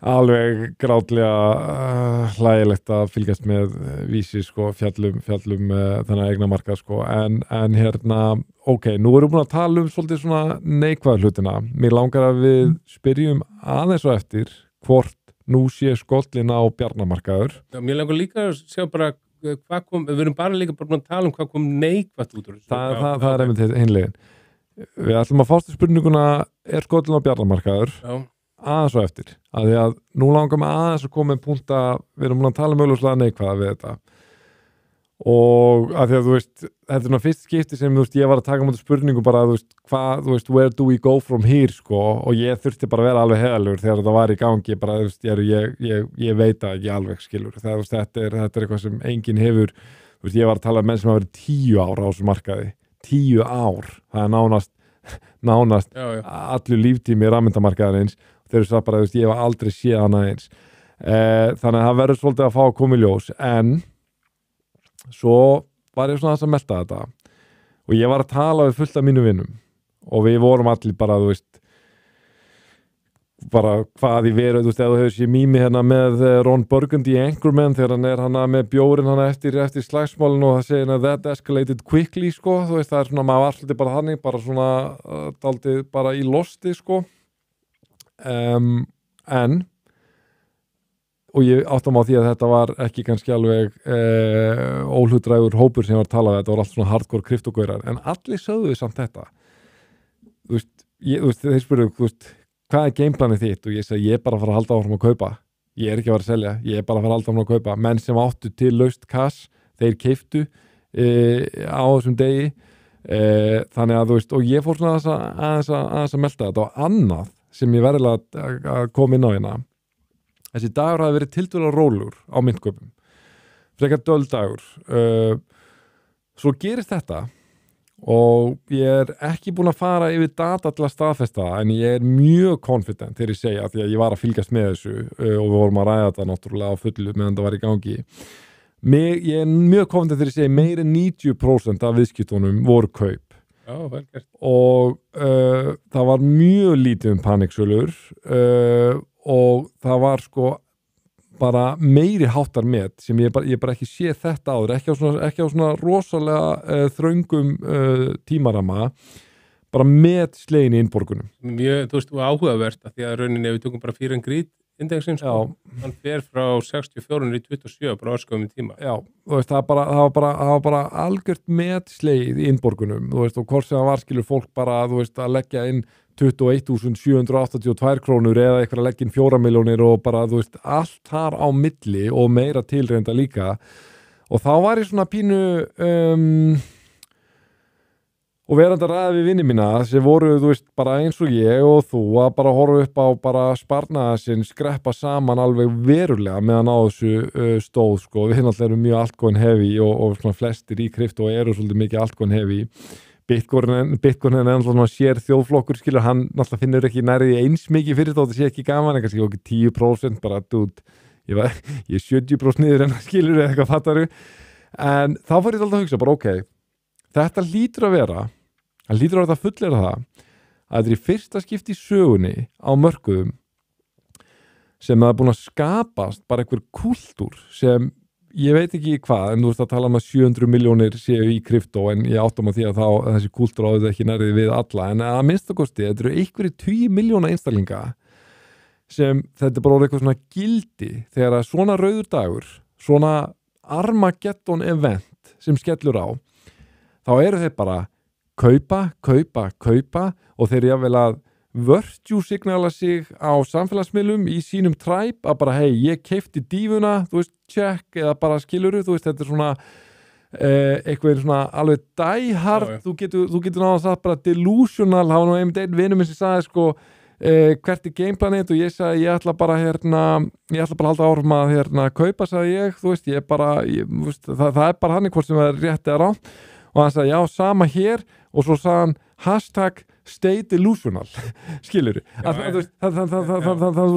alveg grátlega hlægilegt að fylgjast með vísi, sko, fjallum þannig eigna markað, sko. En hérna, ok, nú erum við búin að tala svolítið svona neikvæða hlutina. Mér langar að við spyrjum aðeins og eftir hvort nú sé skollin á bjarnamarkaður. Já, mér langar líka að sjá bara hvað kom, við erum bara líka bara að tala hvað kom neikvætt út úr þessu. Það er einmitt hinlegin. Við ætlum að fást í spurninguna, skollin á bjarnamarkaður? Já. Aðeins og eftir. Að því að nú langar við aðeins að koma með punkt að við erum búin að tala mögulega neikvæða við þetta. Og að því að þú veist, þetta er fyrst skipti sem ég var að taka mútið spurningu bara, where do we go from here, sko, og ég þurfti bara að vera alveg heiðalegur þegar þetta var í gangi, bara, ég veit að ekki alveg, skilur, þetta er eitthvað sem enginn hefur, ég var að tala um menn sem hafa verið 10 ár á þessu markaði, 10 ár, það er nánast allur líftími rafmyndamarkaðarins, þeir eru bara, ég hef aldrei séð hana eins, þannig að það verður svolítið að fá að koma í ljós, en svo var ég svona að melta þetta og ég var að tala við fullt af mínu vinnum og við vorum allir bara, bara hvað í veru, eða þú hefur séð mými hérna með Ron Burgundy í Anchorman þegar hann er hana með bjórin hana eftir slagsmálinu og það segir að that escalated quickly, sko, það er svona, maður var svolítið bara þannig, bara svona daldið bara í losti, sko, en og ég áttam á því að þetta var ekki kannski alveg óhlutdrægur hópur sem var að tala, þetta var allt svona hardcore kryptogaurar, en allir sögðu samt þetta. Þeir spurðu, hvað er gameplanið þitt? Og ég segi, ég er bara að fara að halda áfram að kaupa. Ég er ekki að fara að selja, ég er bara að fara að halda áfram að kaupa. Menn sem áttu til laust cash, þeir keiftu á þessum degi, þannig að og ég fór svona aðeins að melta þetta, og annað sem ég verðilega að koma inn á hérna. Þessi dagur hafi verið tiltölulega rólur á myntkaupum. Frekar döldagur. Svo gerist þetta og ég er ekki búin að fara yfir data til að staðfesta það, en ég er mjög confident þegar ég segja, því að ég var að fylgjast með þessu og við vorum að ræða þetta náttúrulega á fullu meðan það var í gangi. Ég er mjög confident þegar ég segja meira en 90% af viðskiptunum voru kaup. Já, vel gert. Og það var mjög lítið paniksölur og það var, sko, bara meiri háttar met sem ég bara ekki sé þetta áður, ekki á svona rosalega þröngum tímarama, bara met slegin í innborgunum. Mjög, og áhugavert að því að rauninni ef við tökum bara Fear and Greed indexin, sko, hann fer frá 64 í 27 bara örsköfum tíma. Já, það var bara algjört met slegið í innborgunum, og hvort sem það var, skilur, fólk bara, að leggja inn 21.782 krónur eða eitthvað að leggja inn 4 milljónir og bara, allt þar á milli og meira tilreynda líka. Og þá var ég svona pínu og verandi að ræða við vinni mína sem voru, bara eins og ég og þú að bara horfa upp á bara sparnaða sinn skreppa saman alveg verulega meðan á þessu stóð, sko. Við náttúrulega erum mjög altcoin heavy og svona flestir í krypto eru svolítið mikið altcoin heavy. Bitcoin er ennþá sér þjóðflokkur, skilur, hann náttúrulega finnur ekki nærið eins mikið fyrir þótt að sé ekki gaman, en kannski okkur 10%, bara, ég er 70% niður en skilur eða eitthvað fattaru, en þá fór ég alltaf að hugsa, bara ok, þetta lítur að vera það fullera það, að þetta er í fyrsta skipti í sögunni á mörkuðum sem það er búin að skapast bara einhver kúltúr sem ég veit ekki hvað, en þú veist að tala að 700 milljónir séu í kryptó, en ég áttum á því að þessi kúltúr á þetta ekki nærið við alla, en að minnstakosti, þetta eru einhverjir 10 milljóna einstaklinga sem þetta er bara orðið eitthvað svona gildi þegar að svona rauður dagur, svona Armageddon event sem skellur á, þá eru þeir bara kaupa og þeir eru jafnvel að virtue signala sig á samfélagsmiðlum í sínum tribe að bara hei, ég keipti dífuna, þú veist, check, eða bara skiluru, þú veist, þetta er svona eitthvað svona alveg die hard, þú getur náða það bara delusional, hafa nú einn vinur minn sem sagði sko hvert er gameplanið og ég sagði ég ætla bara að halda árum að kaupa, sagði ég, þú veist, það er bara hann hvort sem er rétt eða rátt og hann sagði já, sama hér og svo sagði hann hashtag stay delusional skilur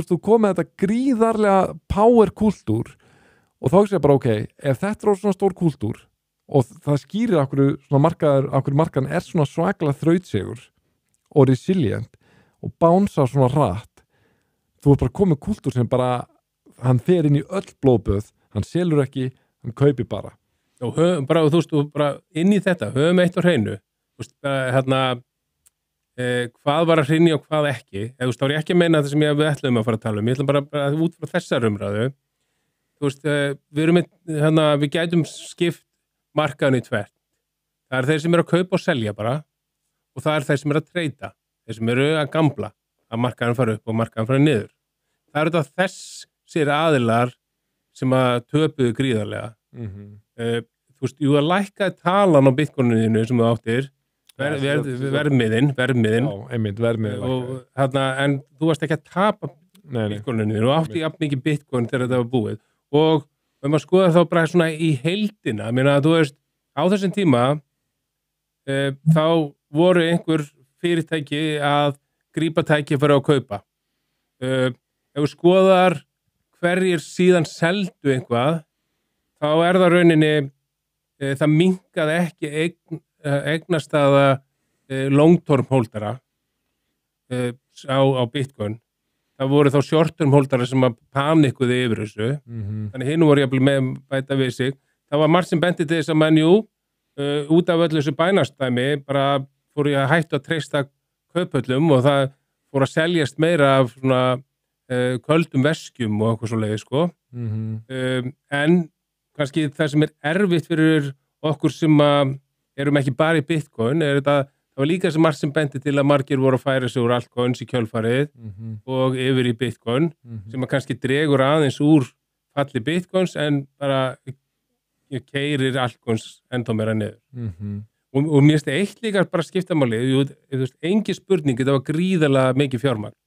þú komið þetta gríðarlega power kultúr og þá segir bara ok, ef þetta er svona stór kultúr og það skýrir okkur markaðan er svona svaklega þrautsegur og resilient og bánsa svona rætt þú er bara komið kultúr sem bara hann fer inn í öll blóðböð hann selur ekki, hann kaupi bara og bara, þú veist, bara inn í þetta höfum eitt á hreinu hvað var að hrynja og hvað ekki eða þú veist, þá er ég ekki að meina það sem við ætlum að fara að tala um ég ætlum bara út frá þessar umræðu þú veist, við gætum skipt markaðan í tvert það er þeir sem eru að kaupa og selja bara og það er þeir sem eru að treyta þeir sem eru að gambla að markaðan fara upp og markaðan fara niður það eru þetta þessir aðilar sem að töpuðu gríðarlega þú veist, jú að lækkaði talan á bitcoininu sem þú áttir verðmiðin og en þú varst ekki að tapa bitcoininu og átti jafn mikið bitcoin þegar þetta var búið og maður skoða þá bara svona í heildina meina að þú veist, á þessum tíma þá voru einhver fyrirtæki að grípa tæki fyrir að kaupa ef þú skoðar hverjir síðan seldu eitthvað þá er það rauninni það minnkaði ekki eignastaða long-term holdara á Bitcoin það voru þá short-term holdara sem að panikuði yfir þessu þannig hinn voru jafnvel með bæta við sig það var margt sem benti til þess að mann út af öllu þessu bænastæmi bara fór ég að hætta að treysta kauphöllum og það fór að seljast meira af svona köldum veskjum og eitthvað svo leiði sko en kannski það sem er erfitt fyrir okkur sem að erum ekki bara í Bitcoin það var líka sem margt sem benti til að margir voru að færa sig úr altcoins í kjölfarið og yfir í Bitcoin sem að kannski dregur aðeins úr falli Bitcoins en bara keyrir altcoins ennþá meira niður og mér finnst eitt líka bara skipta máli engin spurning, þetta var gríðarlega mikið fjármagn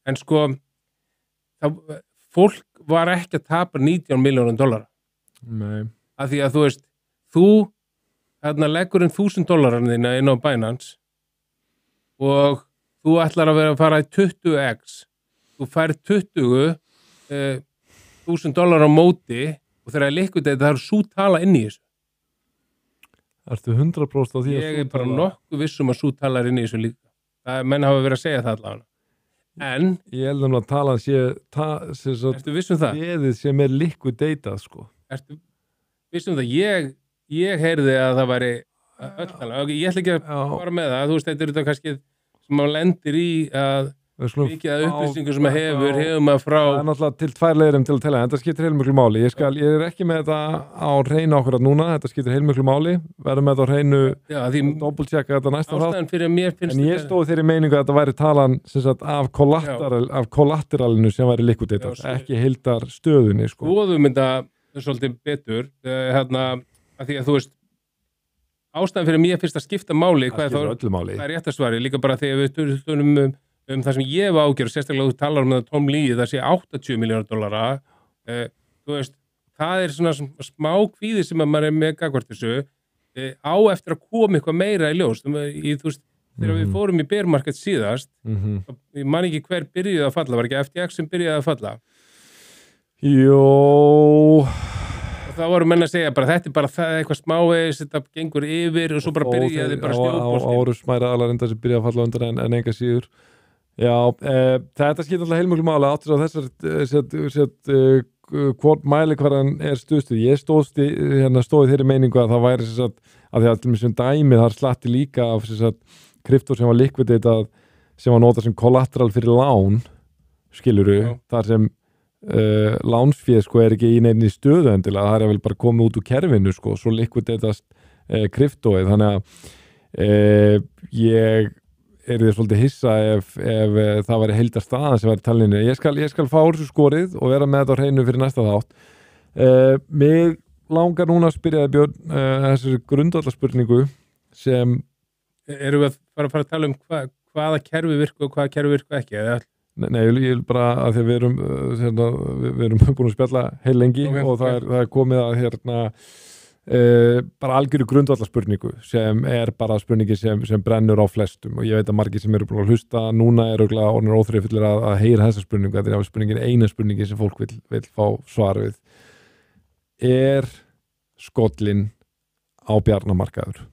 en sko fólk var ekki að tapa 19 milljónum dollara af því að þú veist þú leggur $1,000 þína inn á Binance og þú ætlar að vera að fara í 20x þú fær $20,000 á móti og þegar likvidate það er svo tala inn í þessu Ertu 100% á því að ég er bara nokkuð vissum að svo tala inn í þessu líka menn hafa verið að segja það allavega en ég held að talan sé ertu vissum það? Veðið sem er liquidatað sko ertu vissum það? Ég heyrði að það væri ég ætla ekki að fara með það þú veist, þetta er þetta kannski sem maður lendir í að mikið að upplýsingu sem hefur maður frá það er náttúrulega til 2 leiðum til að tella þetta skiptir heilmiklu máli ég er ekki með þetta á hreinu okkur núna þetta skiptir heilmiklu máli verðum með þetta á hreinu doppelchecka þetta næsta þátt en ég stóð þeirri meiningu að þetta væri talan sagt, af kollateralinu sem væri liquidatað ekki heildar stöðunni sko. Skoðum þetta svolítið betur að því að þú veist ástæðan fyrir mér fyrst að skipta máli hvað er rétt að svari líka bara þegar við tölum það sem ég var ágjör sérstaklega þú talar það Tom Lee það sé $80 milljónir þú veist, það er svona smá kvíði sem að maður er með gagnvart þessu á eftir að koma eitthvað meira í ljós þú veist, þegar við fórum í bear market síðast ég man ekki hver byrjuði að falla var ekki FTX sem byrjuði að falla það voru menn að segja bara þetta er bara það eitthvað smávegis þetta gengur yfir og svo bara byrjaði bara snjóbolti áru smæra allar enda sem byrjaði að falla undan en enga síður já, þetta skiptir alltaf heilmiklu máli áttur á þessar hvort mælikvarðan stuðstu. Ég stóð þeirri meiningu að það væri sem sagt, að því að til mjög dæmi þar slatti líka af sem sagt krypto sem var liquidatað sem var notað sem collateral fyrir lán, skilurðu, þar sem lánsféð sko ekki í neinni stöðu endilega, það vel bara komið út úr kerfinu sko, svo liquidatast kryptóið, þannig að ég því svolítið hissa ef það væri heildarstaðan sem væri talinu. Ég skal fá þessu skorið og vera með þetta á hreinu fyrir næsta þátt. Mig langar núna að spyrja þig, Björn, þessu grundvallarspurningu sem Erum við að fara að tala um hvaða kerfi virka og hvaða kerfi virka ekki? Nei, ég vil bara að því við erum búin að spjalla heil lengi og það er komið að bara algjöru grundvallarspurningu sem bara spurningi sem brennur á flestum og ég veit að margir sem eru búin að hlusta núna orðnir óþrifullir að heyra þessa spurningu, þetta er spurningin eina spurningi sem fólk vill fá svar við. Er skollin á bjarnamarkaður?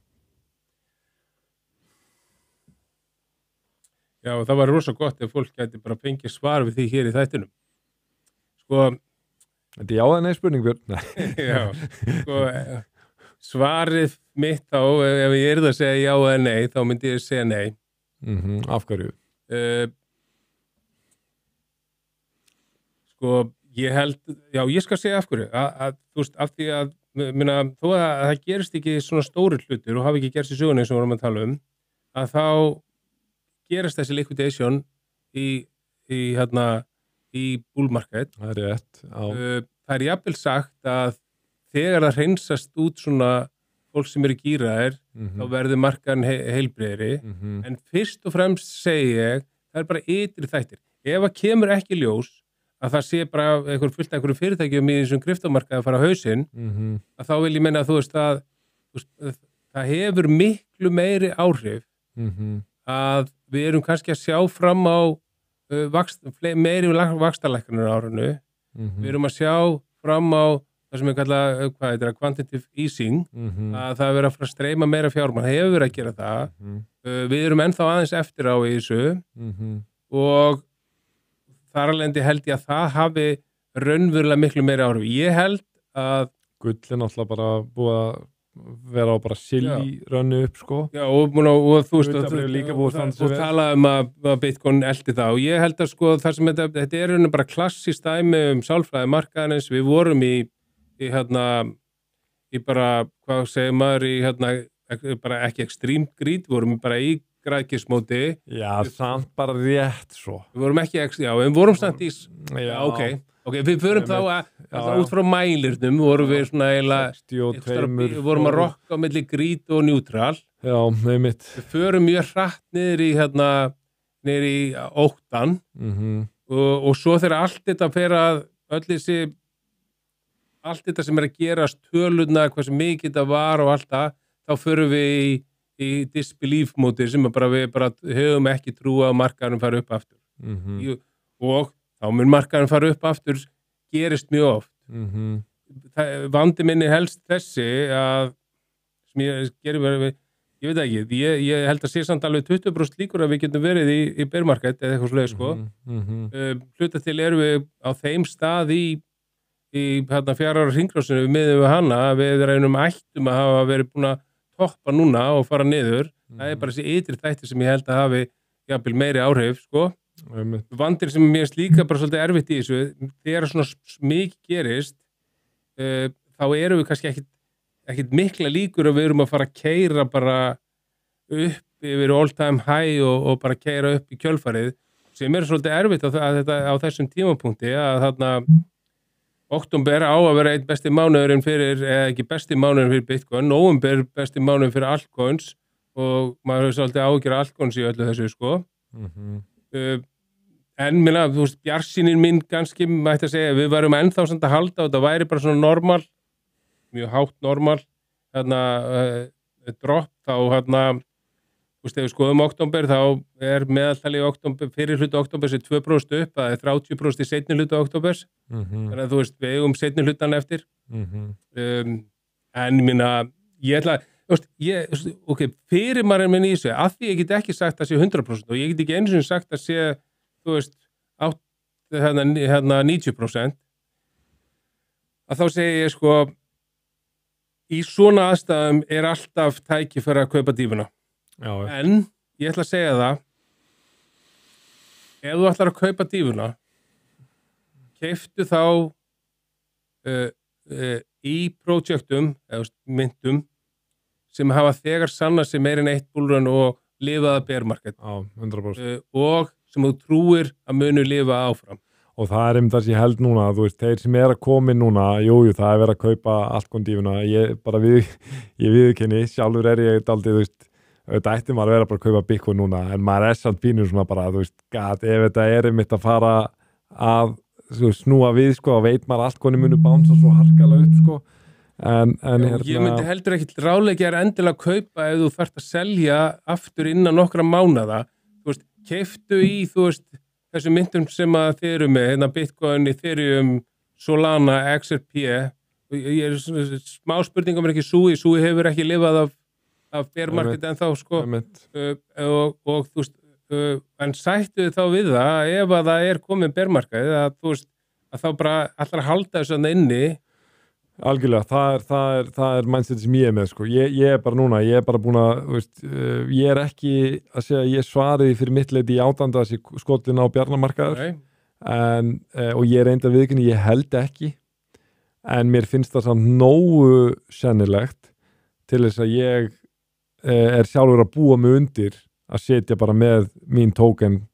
Já, það var rosa gott ef fólk gæti bara fengið svar við því hér í þættinum. Sko, þetta er já eða nei spurning, Björn. Já, sko, svarið mitt á, ef ég yrði að segja já eða nei, þá myndi ég segja nei. Af hverju? Sko, ég held, já, ég skal segja af hverju. Þú veist, af því að, þó að það gerist ekki svona stóri hlutir og hafi ekki gerst í sögunni sem við vorum að tala að þá gerast þessi liquidation í bull market. Það er rétt. Það er jafnvel sagt að þegar það hreinsast út svona fólk sem í gíraðir, þá verður markaðan heilbrigðri, en fyrst og fremst segi ég, það er bara ytri þættir. Ef það kemur ekki ljós að það sé bara fullt af einhverjum fyrirtækjum í þessum kryptómarkaði að fara á hausinn, að þá vil ég meina að þú veist að það hefur miklu meiri áhrif að við erum kannski að sjá fram á meiri vaxtalækkunar árinu. Við erum að sjá fram á það sem kallað quantitative easing, að það verður að fara að streyma meira fjármagn. Það hefur verið að gera það. Við erum ennþá aðeins eftir á í þessu og þar alveg held ég að það hafi raunverulega miklu meira áhrif. Ég held að gull er náttúrulega bara búið að vera á bara silly rönnu upp sko. Já, og þú veist og tala að Bitcoin eldi það og ég held að sko þar sem þetta er bara klassískt dæmi sálfræði markaðarins. Við vorum í bara, hvað segir maður, bara ekki extreme greed, við vorum bara í græðkismóti. Já, samt bara rétt svo. Við vorum ekki, við vorum samt í, ok, við förum þá að út frá mælirnum vorum við svona við vorum að rokka á milli greed og neutral. Já, einmitt. Við förum mjög hratt niður í óttan og svo þegar allt þetta fer að allt þetta sem að gerast tölurna, hvað sem mikið þetta var og allt það, þá förum við í disbelief móti sem við bara höfum ekki trú að markaðurinn fara upp aftur. Og þá mun markaðurinn fara upp aftur gerist mjög oft. Vandi minni helst þessi að sem ég veit ekki, ég held að sé samt alveg 20% líkur að við getum verið í bear market eða eitthvað svoleiðis sko. Hluta til erum við á þeim stað í 4 ára hringrásinu við miðum við hana, við reynum ættum að hafa verið búin að toppa núna og fara niður. Það er bara þessi ytri þættir sem ég held að hafi jafnvel meiri áhrif sko. Vandir sem mér líka bara svolítið erfitt í þessu, þegar svona mikið gerist þá erum við kannski ekkit mikla líkur að við erum að fara að keyra bara upp yfir all time high og bara keyra upp í kjölfarið, sem svolítið erfitt á þessum tímapunkti að þarna október á að vera einn besti mánuðurinn fyrir, eða ekki besti mánuðurinn fyrir Bitcoin, nóvember besti mánuðurinn fyrir altcoins og maður hefur svolítið ágjör altcoins í öllu þessu sko. En minna, þú veist, bjarsýnin minn kannski, mætti að segja, við varum ennþá samt að halda og það væri bara svona normal, mjög hátt normal, drop, þá þú veist, ef við skoðum október, þá meðaltali í fyrir hluta október sem 2% upp, það 30% í seinni hluta októbers, þannig að þú veist, við eigum seinni hlutan eftir. En minna, ég ætla, þú veist, ok, fyrirmarinn minn í þessu, af því ég get ekki sagt að sé 100% og ég get ekki einu sinni sagt að sé, þú veist, 90%, að þá segi ég sko í svona aðstæðum alltaf tækifæri að kaupa dífuna. Já. En ég ætla að segja það, ef þú ætlar að kaupa dífuna, keyptu þá í projektum, eða myndum, sem hafa þegar sannað sig meira en eitt bullrun og lifaða bear market. Já, 100%. Og sem þú trúir að munu lifa áfram. Og það einmitt það sem ég held núna, þú veist, þeir sem að koma núna, jú, það verið að kaupa Altcoin-dífuna, ég viðurkenni, sjálfur ég daldið, þú veist, þetta ætti maður að vera bara að kaupa Bitcoin núna, en maður samt pínur svona bara, þú veist, ef þetta einmitt að fara að snúa við, sko, þá veit maður Altcoin munu bánsa svo harkalega upp, sko, en Ég myndi heldur ekki ráðleggja endilega að kaupa ef þú þarft að selja aftur innan nokkra mánaða, þú veist, keyptu í, þú veist, þessu myndum sem að þið eru með, Bitcoin, Ethereum, Solana, XRP, ég er smá spurningum ekki Sui hefur ekki lifað af bear market en þá, sko, og þú veist, en sættu þá við það, ef að það komið bear market, að þú veist, að þá bara allar að halda þessu inni. Algjörlega, það mindset sem ég með, sko. Ég bara núna, ég bara búin að, þú veist, ég ekki að segja, ég svariði fyrir mitt leiti í átanda þessi skollin á bjarnamarkaður, og ég reyndi að viðkynna, ég held ekki, en mér finnst það samt nógu sennilegt til þess að ég sjálfur að búa mig undir að setja bara með mín token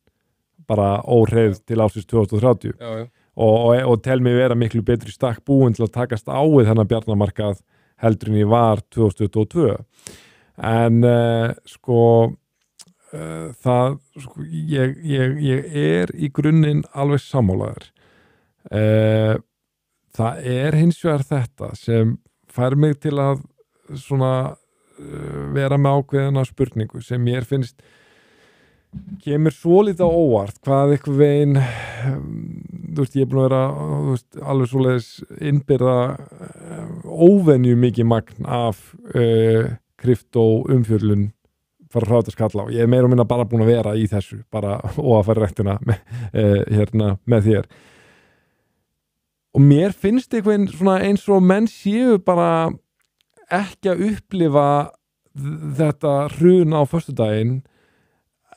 bara óhreyð til ásins 2030. Já. Og tel mig vera miklu betri stakk búin til að takast á við þennan bjarnamarkað heldur en ég var 2022 en það sko, ég í grunninn alveg sammálaður það hins vegar þetta sem fær mig til að svona vera með ákveðina spurningu sem mér finnst kemur svolítið á óvart hvað eitthvað veginn þú veist, ég er búin að vera alveg svoleiðis innbyrða óvenju mikið magn af kryptó umfjöllun fara frá þetta skalla á. Ég meira og minna bara búin að vera í þessu bara og að fara rektina með þér og mér finnst eitthvað svona eins og menn séu bara ekki að upplifa þetta hrun á föstudaginn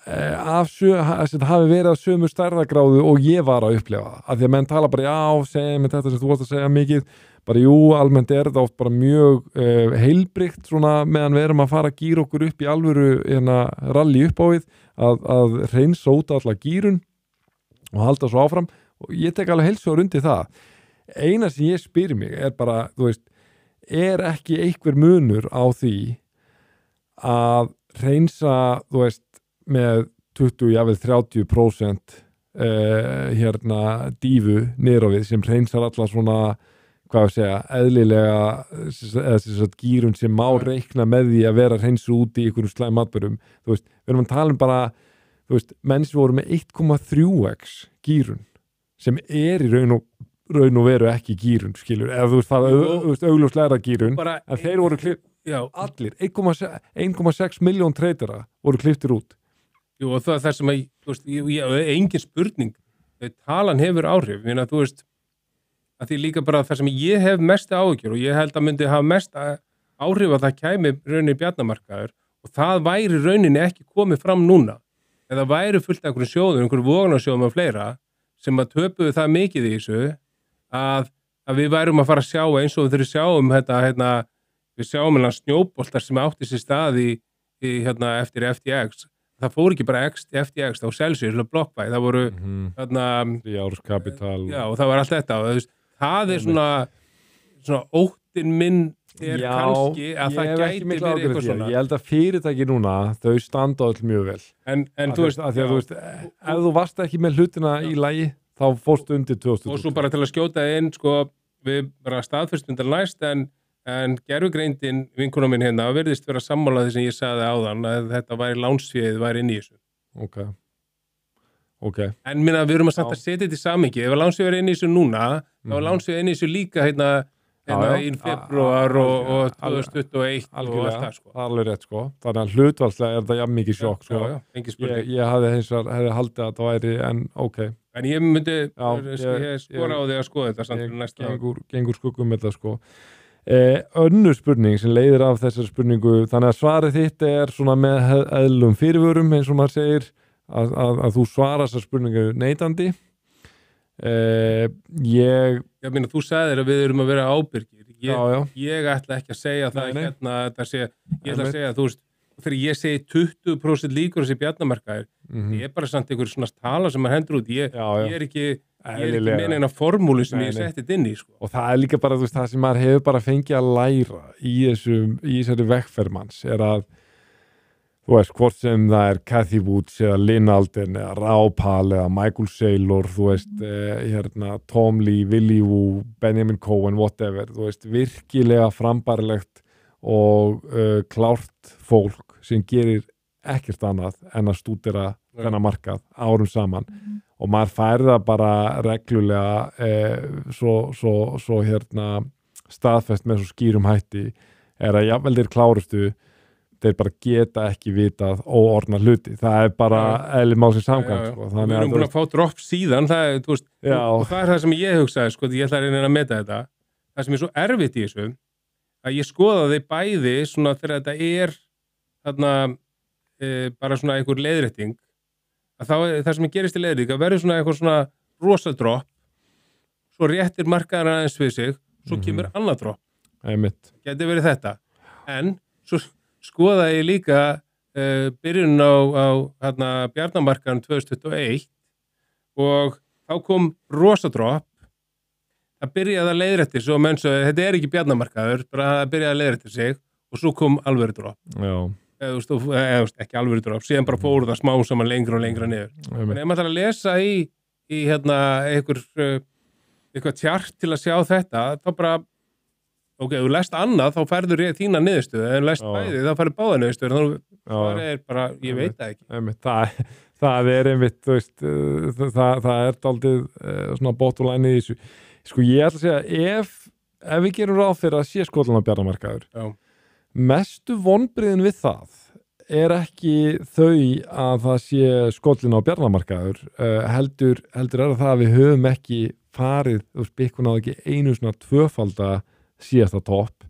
hafi verið að sömu stærðagráðu og ég var að upplifa af því að menn tala bara segja með þetta sem þú varst að segja mikið bara almennt þetta oft bara mjög heilbrigt svona meðan við erum að fara að gýra okkur upp í alvöru rally upp á við að reynsa út alla gýrun og halda svo áfram og ég tek alveg heilsugur undir það eina sem ég spyr mig bara, þú veist, ekki einhver munur á því að reynsa, þú veist með 20, jáfnvel 30% dífu niður á við sem reynsar alla svona hvað að segja, eðlilega eða þess að gýrun sem má reikna með því að vera reynsu út í einhverjum slæm matbörum, þú veist, við erum að tala um bara, þú veist, menn sem voru með 1,3x gýrun sem í raun og veru ekki gýrun, skilur, eða þú veist það augljóslega gýrun, en þeir voru allir, 1,6 miljón treytara voru klipptir út. Jú, og það sem að, þú veist, engin spurning, talan hefur áhrif, minna, þú veist, að því líka bara það sem ég hef mest áhyggjur og ég held að myndi hafa mest áhrif að það kæmi rauninni bjarnamarkaður og það væri rauninni ekki komið fram núna, eða væri fullt af einhverjum sjóðum, einhverjum vogunarsjóðum og fleira, sem að töpuðu það mikið í þessu, að við værum að fara að sjá eins og við sjáum við sjáum snjóboltar sem átti sér stað eftir FTX. Það fór ekki bara FTX, þá Celsius og BlockFi, það voru Járskapital og það var allt þetta og það svona óttinn minn kannski að það gæti verið eitthvað svona. Ég held að fyrirtæki núna, þau standa öll mjög vel en þú veist, ef þú varst ekki með hlutina í lagi, þá fórstu undir 2000 og svo bara til að skjóta inn, sko, við bara staðfestum næst en gervigreindin vinkona minn hérna virðist vera sammála því sem ég sagði áðan að þetta væri lánsféð væri inn í þessu. Ok. En minna, við erum að setja þetta í samhengi. Ef lánsféð væri inn í þessu núna, þá var lánsféð inn í þessu líka í febrúar og 2021 og allt það sko. Það er alveg rétt sko, þannig að hlutvalslega er það jafn mikið sjokk sko. Engin spurning. Ég hefði haldið að það væri, en ok. En ég myndi, ég skora á því að skoða þetta samt fyrir næsta ár. Gengur skuggum með það sko. Önnur spurning sem leiðir af þessar spurningu, þannig að svarið þitt er svona með eðlum fyrirvörum eins og maður segir, að þú svarar þessar spurningu neitandi. Ég meina, þú sagðir að við erum að vera ábyrgir. Ég ætla ekki að segja það hérna, ég ætla að segja að þú veist, þegar ég segi 20% líkur þessi bjarnamarkaðir, ég er bara samt einhver svona tala sem maður hendur út, ég er ekki með eina formúlu sem ég settið inn í sko. Og það er líka bara, þú veist, það sem maður hefur bara fengið að læra í þessari vegferðmanns er að þú veist, hvort sem það er Cathy Woods eða Lynn Alden eða Raupal eða Michael Saylor, þú veist, Tom Lee, Willie Woo, Benjamin Cohen, whatever, þú veist, virkilega frambarlegt og klárt fólk sem gerir ekkert annað en að stúdera þennan markað árum saman og maður fær það bara reglulega svo staðfest með svo skýrum hætti er að jafnvel þeir klárustu þeir bara geta ekki vitað óorðna hluti. Það er bara eðli málsins samkvæmt. Sko. Við erum búin að fá dropp síðan, og það er það sem ég hugsaði, sko, ég ætla að reyna að meta þetta. Það sem er svo erfitt í þessu, að ég skoðaði bæði svona þegar þetta er þarna, bara svona einhver leiðrétting, að það sem gerist í leiðrétting, að verður svona einhver svona rosadropp, svo réttir markaðar aðeins við sig, svo kemur annað dropp. Gæti verið þetta. En svo skoða ég líka byrjun á bjarnamarkaðan 2021 og þá kom rosadropp að byrjaði að leiðrétti svo menn svo þetta er ekki bjarnamarkaður, bara að byrjaði að leiðrétti sig og svo kom alvöru dropp. Eða ekki alvöru dropp, síðan bara fóru það smá saman lengra og lengra niður. En ef maður þarf að lesa í eitthvað tjart til að sjá þetta, þá bara ok, ef þú lest annað, þá færður ég þína niðurstöðu, ef þú lest bæði, þá færður báða niðurstöðu, þannig að það er bara, ég veit það ekki. Það er einmitt, þú veist, það er daldið svona bótulæni í þessu. Sko, ég ætla að segja, ef við gerum ráð fyrir að sé Skotland á bjarnamarkaður, mestu vonbrigðin við það er ekki þau að það sé Skotland á bjarnamarkaður, heldur er það að við höfum ekki farið, þú veist, bygguna á ekki einu svona tvöfalda síðasta topp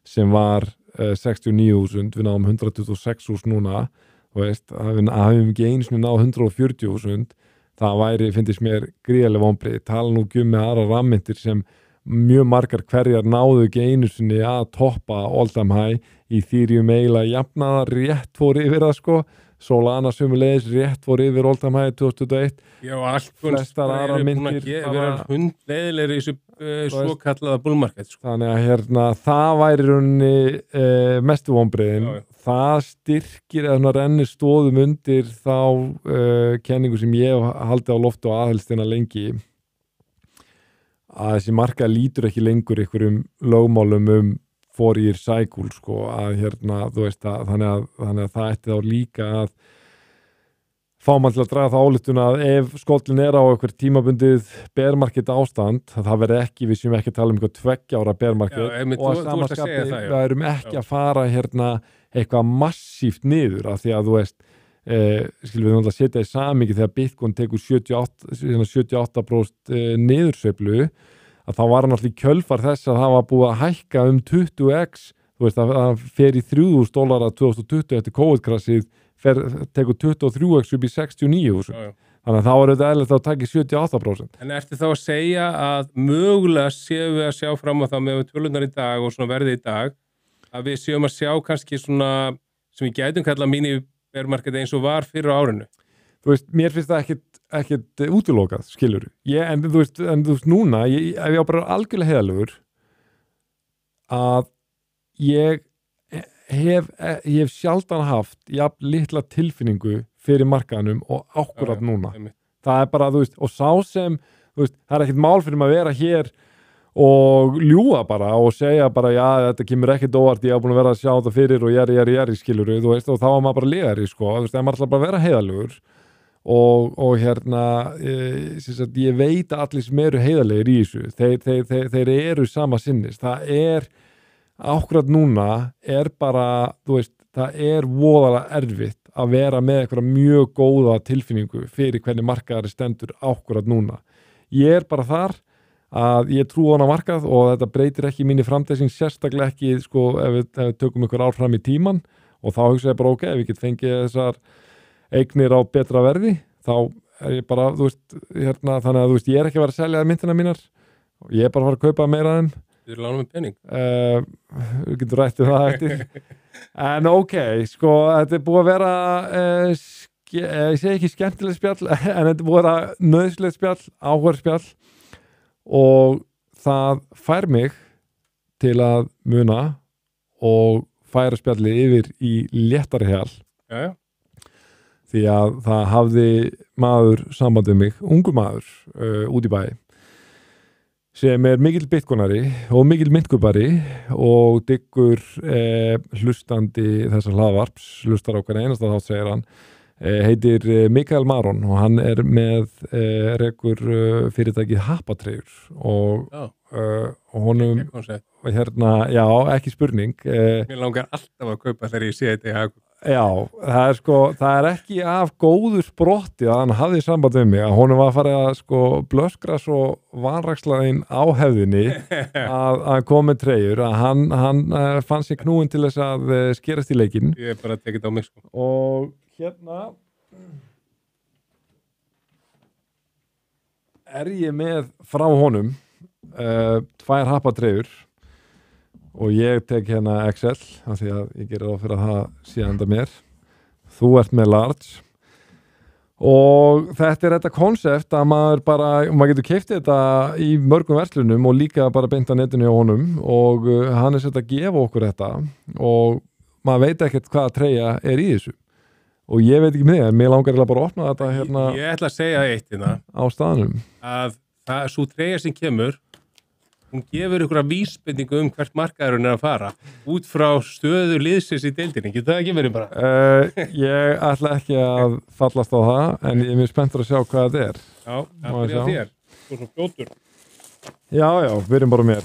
sem var 69.000, við náðum 126.000 núna, þú veist, að við hafum ekki einu sinni náð 140.000, það væri, finnst mér gríðarlega vonbrigði, tala nú ekki með aðra rammyndir sem mjög margar hverjar náðu ekki einu sinni að toppa all-time high í Ethereum eiginlega jafnaða rétt fór yfir það sko, Solana sömulegis rétt fór yfir all-time high 2021. Já, allt flestar aðra myndir við erum hundleiðilegri í þessu svo kallaða bullmarket sko. Þannig að það væri rauninni mestu vonbrigðin. Það styrkir eða rennir stóðum undir þá kenningu sem ég haldi á loftu og aðhelstina lengi að þessi markað lítur ekki lengur einhverjum lögmálum 4-year cycle sko, að þú veist að þannig að það ætti þá líka að fá mann til að draga það ályktun að ef Skotland er á eitthvað tímabundið bear market ástand, það verði ekki, við séum ekki að tala um eitthvað 2 ára bear market og að samanskapi við erum ekki að fara eitthvað massíft niður af því að þú veist skilum við náttúrulega setja í samhengi þegar Bitcoin tekur 78% niðursveiflu að þá var hann alltaf í kjölfar þess að það var búið að hækka 20x, þú veist að það fer í $3,000 2020 eftir COVID-krassið, tekur 23x upp í 69.000. Þannig að þá er þetta eðlilegt að taka 78%. En ertu þá að segja að mögulega séum við að sjá fram á það með tölunar í dag og svona verði í dag, að við séum að sjá kannski svona sem við gætum kalla mini-bear-market eins og var fyrir árinu? Þú veist, mér finnst það ekkert útilokað, skilur. En þú veist núna, ef ég á bara algjörlega heiðalegur, að ég hef sjaldan haft jafn litla tilfinningu fyrir markaðanum og akkurat núna. Það er bara, þú veist, og sá sem, þú veist, það er ekkert mál fyrir maður að vera hér og ljúga bara og segja bara, já, þetta kemur ekkert óvart, ég hef búin að vera að sjá þetta fyrir og ég er skilur, þú veist, og þá var maður bara legari, sko, þú veist, það er maður alltaf bara að vera heiðalegur og hérna ég veit að allir sem eru heiðarlegir í þessu þeir eru sama sinnis, það ákvæmt núna bara, þú veist, það voðalega erfitt að vera með eitthvað mjög góða tilfinningu fyrir hvernig markaðari stendur ákvæmt núna. Ég bara þar að ég trú á hana markað og þetta breytir ekki minni framtíðsins, sérstaklega ekki sko, ef við tökum ykkur ár fram í tíman og þá hugsa ég bara ok, ef ég get fengið þessar eignir á betra verði, þá ég bara, þú veist, hérna, þannig að þú veist, ég ekki að vera að selja myntina mínar og ég bara að fara að kaupa meira af þeim. Þú eru lánum með penning. Við getum rættið það eftir. En ok, sko, þetta búið að vera ég segi ekki skemmtilegt spjall, en þetta búið að vera nauðsynlegt spjall, áhugaverð spjall og það fær mig til að muna og færa spjallið yfir í léttari hjal. Já. Því að það hafði maður samband við mig, ungu maður út í bæ sem mikill bitcoinari og mikill myntkupari og dyggur hlustandi þessar hlaðvarps, hlustar okkar einasta þátt segir hann, heitir Mikael Maron og hann með rekur fyrirtækið Happatreyjur og honum hérna, já, ekki spurning. Mér langar alltaf að kaupa þegar ég sé þetta. Já, það ekki af góðu sprotti að hann hafði samband við mig, að honum var að fara að sko blöskra svo vanrækslaðinn á hefðinni að koma með treyjur, að hann fann sér knúin til þess að skerast í leikinn. Ég bara tekið á mig sko. Og hérna ég með frá honum 2 Happatreyjur og ég tek hérna XL af því að ég gerir á fyrir að það sé enda mér. Þú ert með large og þetta þetta konsept að maður getur keypt þetta í mörgum verslunum og líka bara beint á netinu hjá honum og hann sett að gefa okkur þetta og maður veit ekkert hvaða treyja í þessu og ég veit ekki með það, mér langar bara að opna þetta hérna. Ég ætla að segja eitt hérna á staðnum að það svo treyja sem kemur, hún gefur ykkur að vísbendingu hvert markaðurinn að fara út frá stöðu liðsins í deildinni, getur það ekki verið bara? Ég ætla ekki að fallast á það, en ég er mjög spenntur að sjá hvað þetta Já, það byrja þér, þú svo fljótur. Já, byrjum bara mér.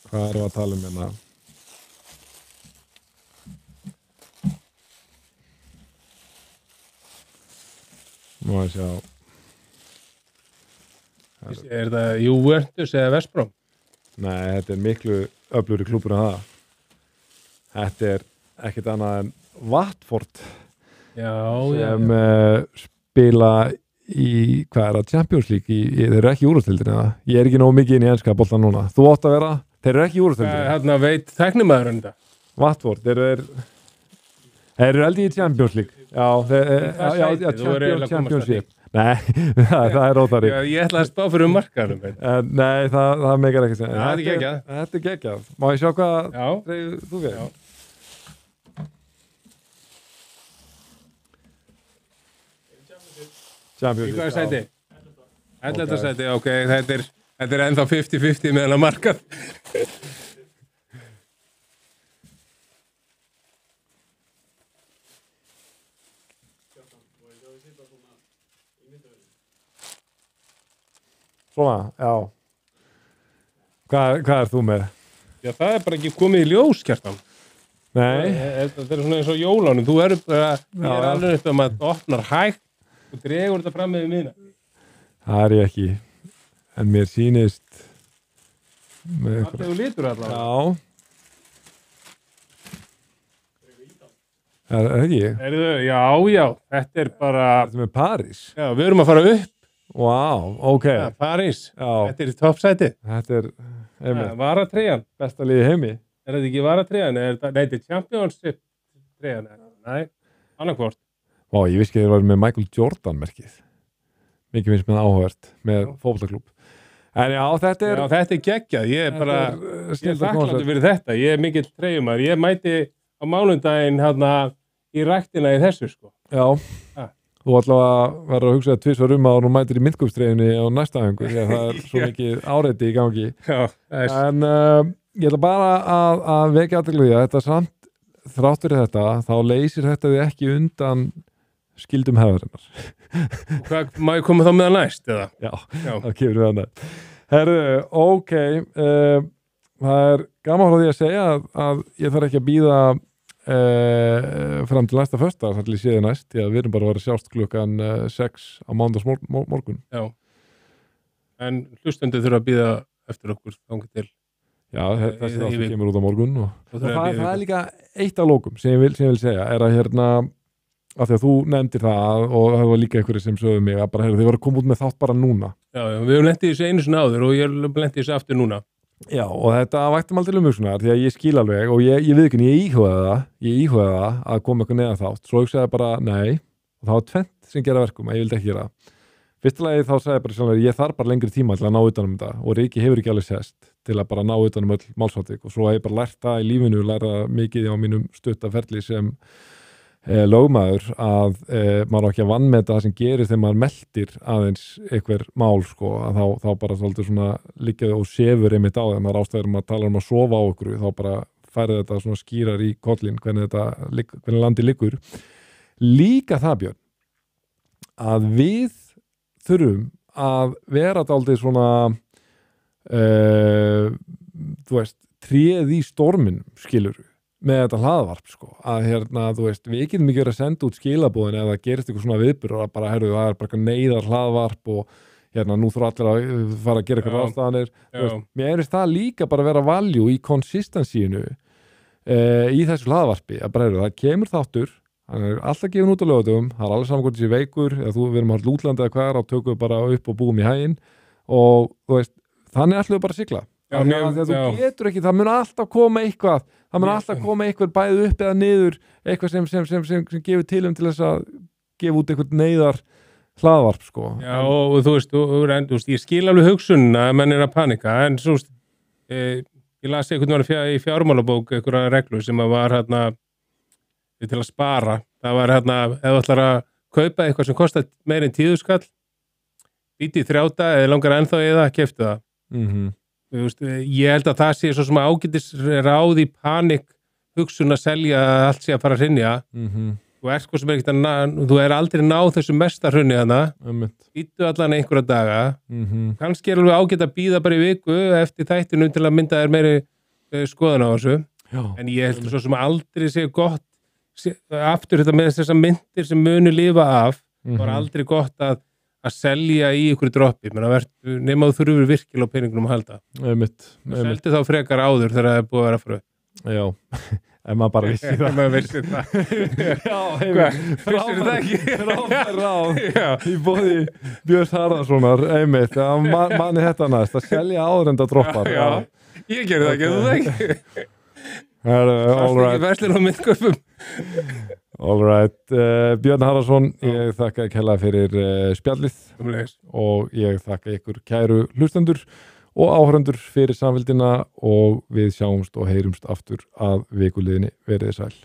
Hvað erum við að tala hérna? Má ég sjá. Er það Juventus eða West Brom? Nei, þetta miklu öflugri klúbbur en það. Þetta ekkert annað en Watford sem spila í, hvað það, Champions League þeir eru ekki í úrvalsdeildinni eða? Ég er ekki nógu mikið inn í enska boltan núna. Þú átt að vera, þeir eru ekki í úrvalsdeildinni. Hérna veit tæknimaðurinn þetta? Watford, þeir eru aldrei í Champions League. Já, Champions League. Nei, það er óþarri. Ég ætla að spá fyrir markaðum. Nei, það meikar ekki segja. Það geggjað. Þetta geggjað. Má ég sjá hvað þú veist? Champions League. Í hvað sæti? 11. sæti, ok. Þetta ennþá 50-50 meðan að markað. Svona, já. Hvað þú með? Já, það bara ekki komið í ljós, Kjartan. Nei. Þetta svona eins og jólánum. Þú bara, ég alveg upp að maður opnar hægt og dregur þetta fram með miðna. Það ég ekki. En mér sýnist með Það þú lítur allavega. Já. Er ekki? Já. Þetta bara... Þetta með París? Já, við erum að fara upp. Ok. Ja, París. Já. Þetta í toppsæti. Þetta Varatreyjan. Besta liði heimi. Er þetta ekki Varatreyjan? Nei, þetta Championship treyjan. Nei, annarkvort. Ég vissi ekki að þeir var með Michael Jordan merkið. Mikið finnst með áhugavert með fótboltaklúbb. En já, þetta þetta geggjað. Ég bara þakkláttur fyrir þetta. Ég mikill treyjumar. Ég mæti á mánudaginn hérna í ræktina í þessu sko. Já. Þú allavega verður að hugsa 2 að þú mætir í myndkúpstreyjunni á næsta æfingu því að það svo mikið áreiti í gangi. Já, en ég ætla bara að vekja athygli því að þetta samt þráttur í þetta, þá leysir þetta því ekki undan skildum hefðarinnar. Hvað, má ég koma þá með það næst, eða? Já, Já. þá kemur við hana. Herðu, ok, það gaman frá því að segja að ég þarf ekki að bíða fram til næsta föstudag, þar til ég sé þið næst, því að við erum bara að vera sjást klukkan 6 á mánudags morgun. Já. En hlustendur þurfa að bíða eftir okkur þangað til. Já, þessi í þáttur viku. kemur út á morgun og þurfa að það bíða er líka eitt af lókum sem ég vil segja, er að hérna af því að þú nefndir það og það var líka einhverju sem sögðu mig að bara, þið voru að koma út með þátt bara núna. Já, við höfum lent í þessu einu sinni áður og ég hef lent í þessu aftur núna. Já, og þetta vakti mig aldrei umhugsunar því að ég skil alveg og ég við ekki, ég íhugaði það að koma eitthvað neðan þátt, svo ég segði bara nei og það var tvennt sem gera verkum að ég vildi ekki gera. Fyrsta lagi þá sagði ég bara sjálfur, ég þarf bara lengri tíma til að ná utanum þetta og Ríki hefur ekki alveg sest til að bara ná utanum öll málshátík og svo hef ég bara lært það í lífinu, læra mikið á mínum stuttaferli sem lögmaður að maður á ekki að vannmeta það sem gerir þegar maður meldir aðeins einhver mál sko, að þá bara svolítið svona liggjaði og sefur einmitt á þeim, maður ástæður að tala um að sofa á okkur, þá bara færði þetta svona skýrar í kollin hvernig landi liggur. Líka það, Björn, að við þurfum að vera dálítið svona þú veist, tréð í storminum, skilurðu með þetta hlaðvarp sko, að hérna, þú veist, við getum ekki verið að senda út skilabúðin eða gerist eitthvað svona viðburður að bara, herru, það er bara neyðar hlaðvarp og hérna, nú þurfa allir að fara að gera eitthvað ráðstafanir, þú veist, mér finnst það líka bara að vera valjú í konsistansínu í þessu hlaðvarpi, að bara, herru, það kemur þáttur, hann er alltaf gefin út á lögatum, það er alveg saman hvort þessi veikur, eða við erum að útlanda eða hvað og tökum við bara upp og búum í hæginn og, þú veist, þannig ætlum við bara að sigla. Þannig að þú getur ekki, það mun alltaf koma eitthvað, bæði upp eða niður, eitthvað sem gefur tilum til þess að gefa út eitthvað neyðar hlaðvarp sko. Já, og þú veist, ég skil alveg hugsunna að menn er að panika, en svo ég las eitthvað í fjármálabók einhverja reglu sem að var hérna til að spara, það var hérna ef þú ætlar að kaupa eitthvað sem kostar meir en 10 skall, býti 30 eða langar ennþá eða keyptu það. Ég held að það sé svo sem ágætis ráð í panik hugsun að selja að allt sé að fara að hrynja og er sko sem er ekkert að þú er aldrei náð þessu mesta hrunni hana býttu allan einhverja daga kannski er alveg ágætt að býða bara í viku eftir þættinu til að mynda þér meiri skoðan á þessu. Já, en ég held svo sem aldrei sé gott aftur þetta með þessar myndir sem munu lifa af var aldrei gott að selja í ykkur droppi, nema þú þurfur virkilega á peningunum að halda. Seldi þá frekar áður þegar það er búið að vera frá. Já, ef maður bara vissi það. Ef maður vissi það. Já, vissir það ekki? Frábær ráð í boði Björns Harðarssonar, einmitt, að manni þetta næst, að selja áður en það droppar. Já, ég gerði það ekki, þú það ekki. All right. Verslun á myndköpum. All right, Björn Harðarsson, ég þakka ekki hella fyrir spjallið og ég þakka ykkur kæru hlustendur og áhörundur fyrir samfélgina og við sjáumst og heyrumst aftur að vikuliðinni. Verið sæl.